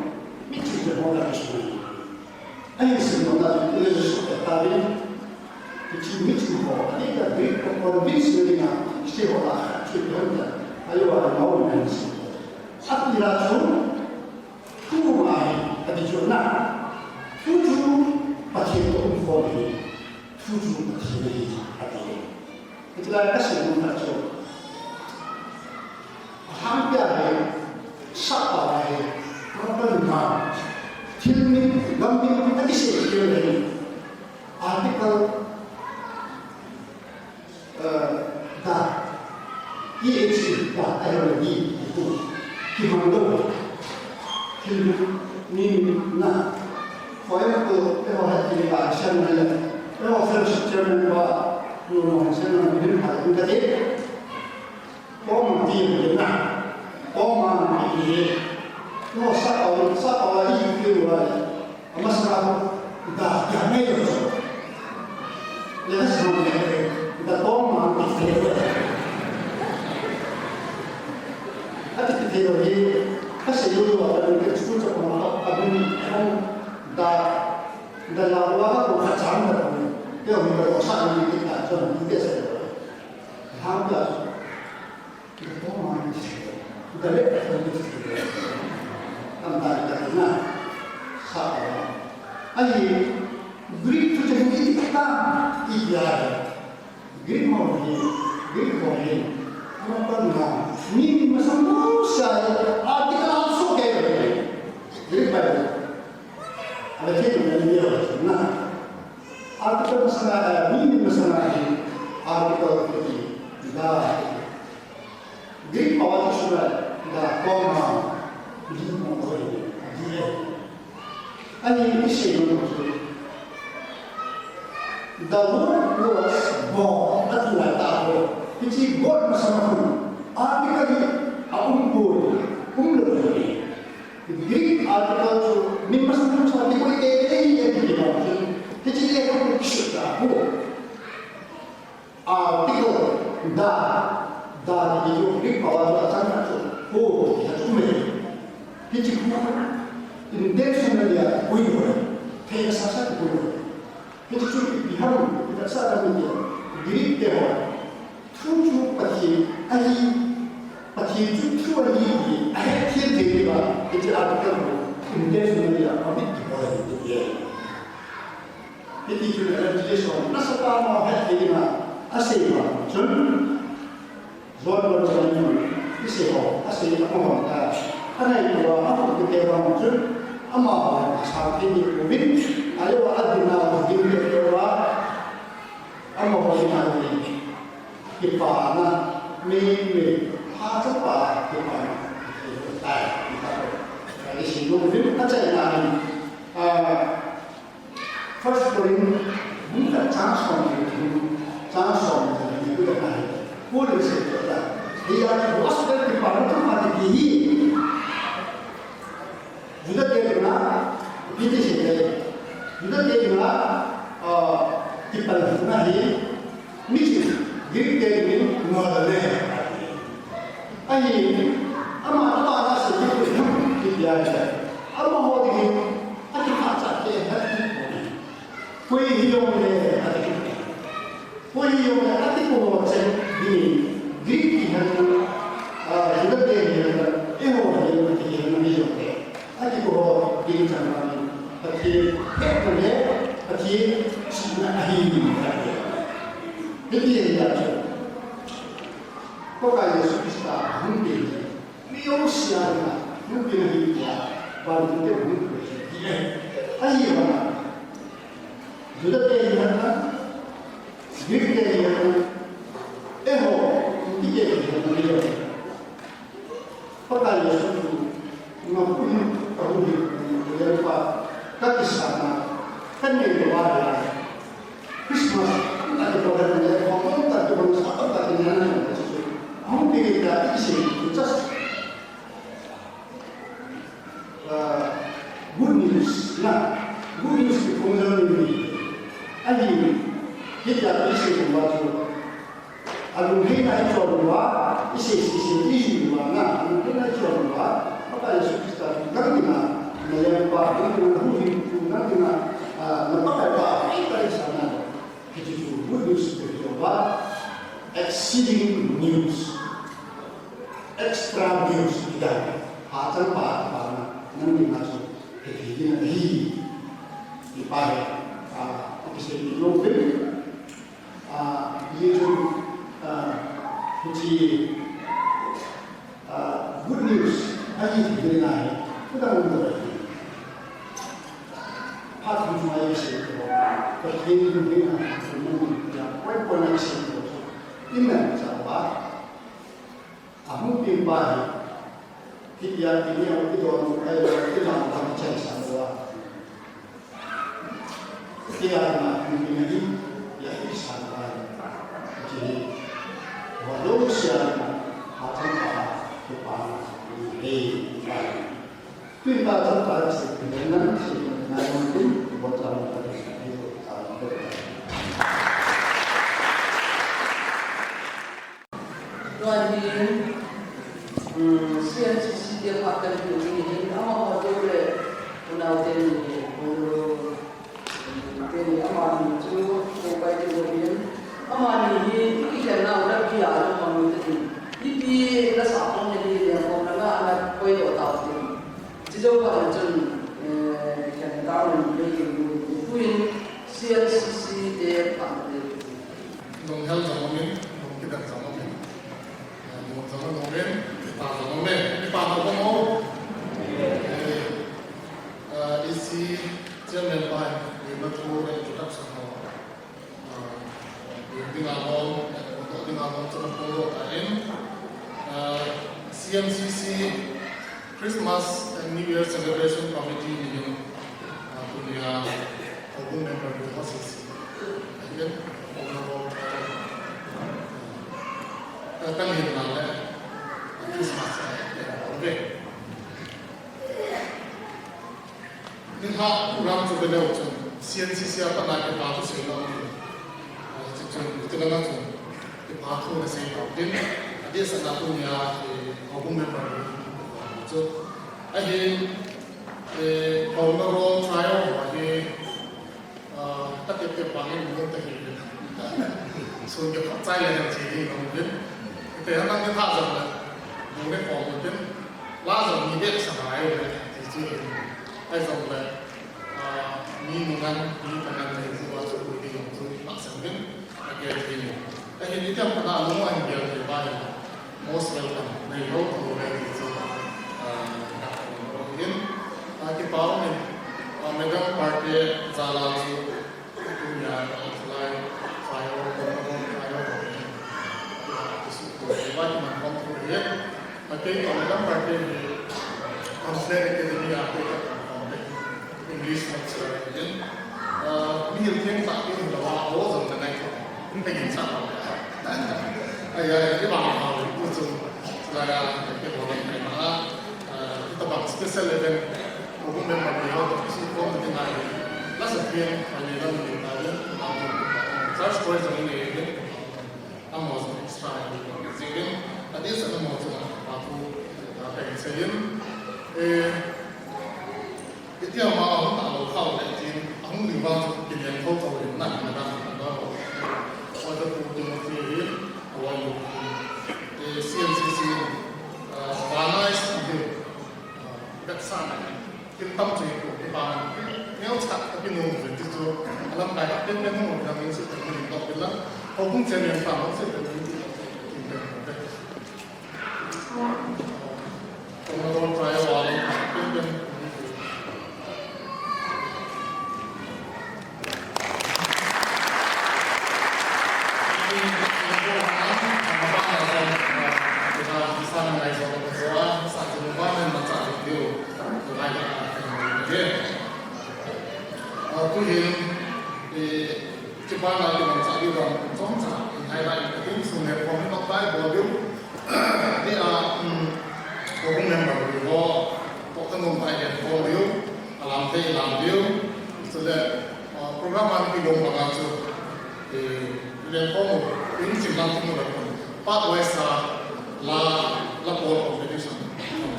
mesti semua ada semua. Ayah semua ada itu semua, tapi mesti semua. Dia beri orang mesti dengan sekolah, sekolah. Ayah ada mahu mesti. Apa dia tu? Kumai. Tapi jurnal, tujuh pasien umum, tujuh pasien ada. Itulah kasih kita tu. Hampir ada, siapa ada, berapa filmin, gambar, ada sesuatu lagi. Artikel, dah, ini dah ada lagi itu, kimando, film. Ni na, saya tu orang hati kita siapa ni, orang first German bah, orang siapa ni dia hati kita ni, orang dia na, orang dia, orang siapa ini dia orang, masalah dah jangan itu, lepas tu kita orang dia, hati kita ni. Kasi yung mga nag-expose ako mga abang dah lawa ko katsang na Dia minta kosan di kita, jangan kita saja. Hampir. Kita mana sih? Kita lihat kita sih. Tentang kita sahaja. Aye, Greek tu jadi kita ideal. Greek mau ni, apa nak? Ni macam saya, kita langsung kaya. Greek baik. Ada cerita ni dia, nah. Artikel masalah ini masalah ini artikel ini dah Greek awal sudah dah koma di mana dia ani isu itu the word was born at the time itu God masalah artikel ini ampun umur Greek artikel itu masalah seperti ini yang dimaksud jadi dia akan bersyukur. Artikel dah itu Greek awal sangat tu. Kita cuma jadi intentional dia boleh. Kita sasar boleh. Kita cuma biar kita sadar dia. Greek dia tu pasti tu lagi. Akhir dia itu artikel intentional dia kami boleh dia. Jadi juga legislation nasa tama hati na asema jun zon berjalan iseho asema orang ana itu apa kita orang jun ama saat ini covid ayo adina begini kita ama boleh ini kita na me apa kita jadi sebelum itu aja ini First point, bukan transform itu dah naik. Boleh saja. Dia bos dari mana tu mati ini. Juga dia kena, kita sendiri. Juga dia kena, kita lagi misi. Jadi dia ini modalnya. Aye, ama apa ada sesuatu dia ada. Ama hal ini, ada macam apa? Koi hiong le ati ko macam di Greek yang juga dia yang hiong yang hiong le ati ko di macam ati le ati sina ahi ni jadi dia tu kau kaya suka mungkin dia usia mungkin dia baru dia mungkin dia ahi mana juga dia yang Greek dia yang dia yang pakai sesuatu ngapain tahu dia apa kaki sana kan dia berada Christmas ada program dia ngomong tak ada apa tak ada mungkin kita isi just good news good news di pengenalan ini Aji, kita isi membaca. Alumni naik dua, isi dua. Nah, alumni naik dua. Apa Yesus Kristus kerana melempar dengan lembaga apa kita di sana. Itu good news berdoa, exceeding news, extra news kita. Hasil apa nanti masuk ke di pare. Jadi global, ये जो कुछ good news अभी देना है तो क्या बोलते हैं हाथ मुझे से तो ये जो देना है कोई पढ़ने से इनमें सारा अमुक के बाद कि यार कि ये और कि तो कि नाम का चल सकता Dia mungkin lagi ya disana. Jadi walau siapa hati apa ini kita tetap sebenarnya mungkin buat orang itu Luar siapa sih dia pakai ini nama apa tu unau ini Jadi aman itu bukan 지저분한 좀 나오는 얘기 후인 CNCC의 반대. 농협 정원민, 농기단 정원민, 농정원 농민, 이파 정원민, 이파 노공호, 이시 제멤바이 이것도 인troduction 딩아몬, 딩아몬 좀 보러 가인 CMCC Christmas and New Year Celebration Committee meeting punya hubung member di posisi. Again, overall, kan ini namanya Christmas. Oke. Ini hak kurang coba deh ucap. CNCC apa nak kita tu sih lah. Itu kan tu. Kita tu ada sih. Ini dia sangat punya hubung member. So, akhir overall trial bagi tak kita panggil bukan tak kita. So kita percaya dengan jadi mungkin kita yang nak kita zaman mungkin mungkin lazim ni dia sampai jadi zaman ni mungkin ni dengan sesuatu yang tu maksudnya agar ini. Akhir ini kita pernah mula yang dia bayar most welcome. Nih, kalau kita itu mungkin kita tahu ni, mereka parti jalan tu punya outline, file, buat macam tu dia. Tapi mereka parti ni, konser akademi aku English lecturer ni, ni yang tak ini bawa awal zaman ni, pengen sama. Ayah ini bawa awal tu, selaya kita orang mana. Tentang special event hubung member dia si form di mana lah sekian kali dalam kita search for zaman ini amos extra jadi tadi saya mau coba aku pengen saya itu yang mau aku tahu lagi aku di bawah pilihan foto ini nak ada ada opportunity awal CMCC finalize các sản cái tâm trí của cái bạn nếu chặt cái nụ cười thì cho làm bài học đến một là mình sẽ tự mình đọc được lắm họ cũng sẽ liên phạm nó sẽ tự mình tìm được còn nó phải vào bên tôi hiện thì chụp ảnh là mình sẽ đi vào trong xã hay là những sự nghiệp của mình nó phải bỏ phiếu thì là có công nhân bảo hiểm có thân công phải nhận bỏ phiếu làm phiếu so that program anh đi đồng bằng cho thì lên có một nhữngสิ่งlàm không được pathways là board of education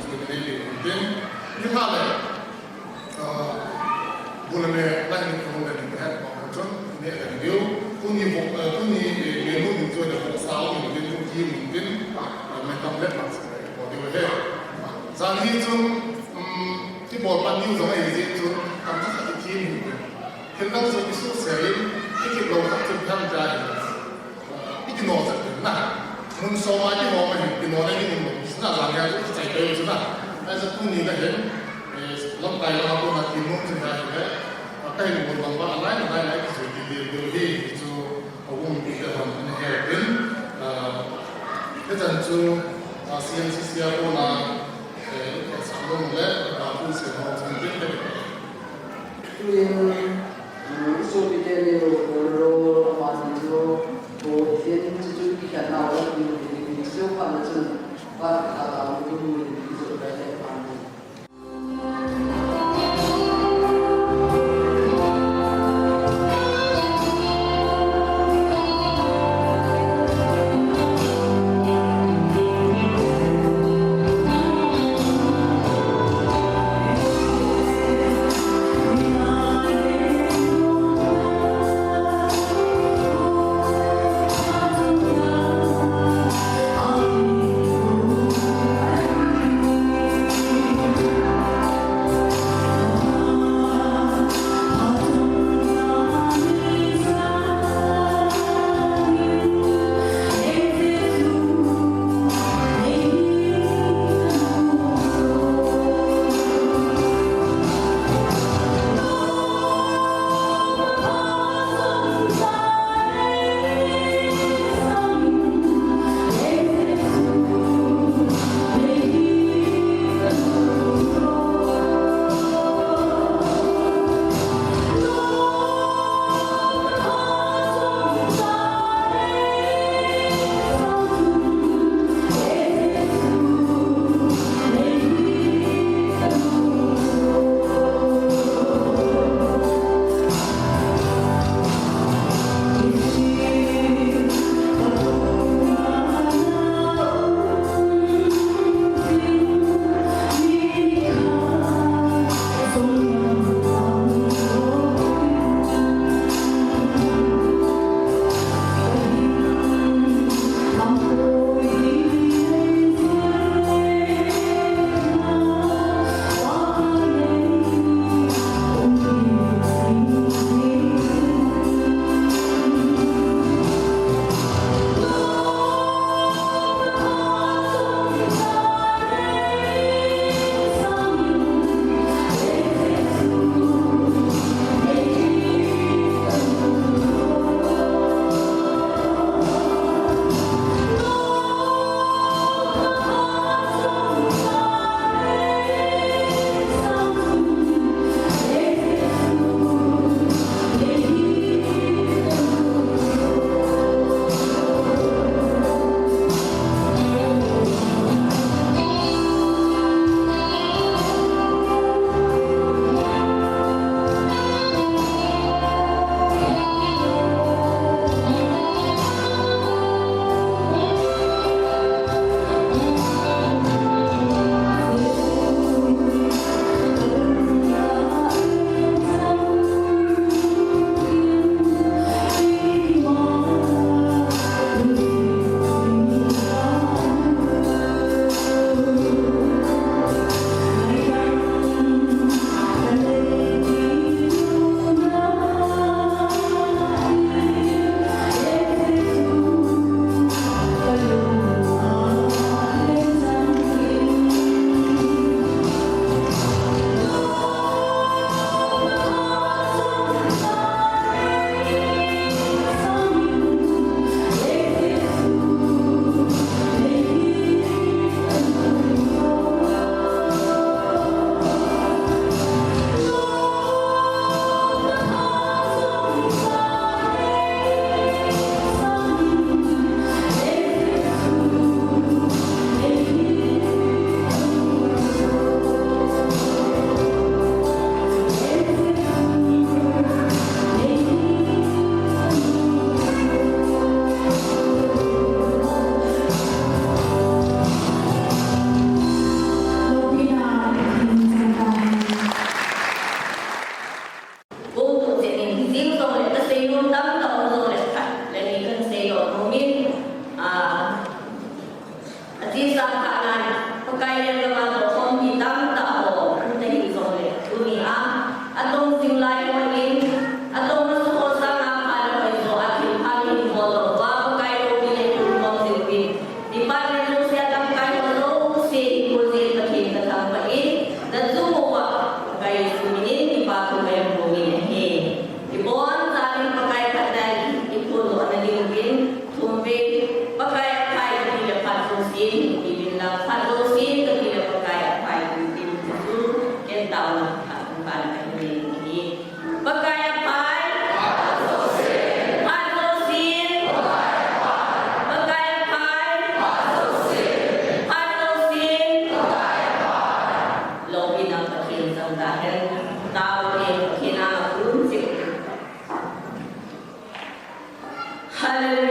so then như thế này bulan ni lagi kemudian dilihat macam ni ada video, kuni itu ada pasal mungkin macam lepas body wear. Jadi itu di bawah panjang zaman itu kami satu tim, kita tu isu sering kita lakukan tentang jadi, itu nol saja. Nah, semua itu orang ini nol ini, sebenarnya lagi itu saya tahu sudah. Jadi kuni lagi. Lắm tay là tôi là tìm muốn trên này đấy, tay một bằng ba lái cái sự điều đi cho ông bị cái phần này đến cái trận cho CNCC tôi là sản phẩm đấy và tôi sẽ học thành tích đấy. số bị cái điều rồi mà rồi bộ phim chỉ cái cái nào đó thì siêu phẩm là chân và một cái người ví dụ đấy là dahil tao ay kinakaunsi. Hallelujah.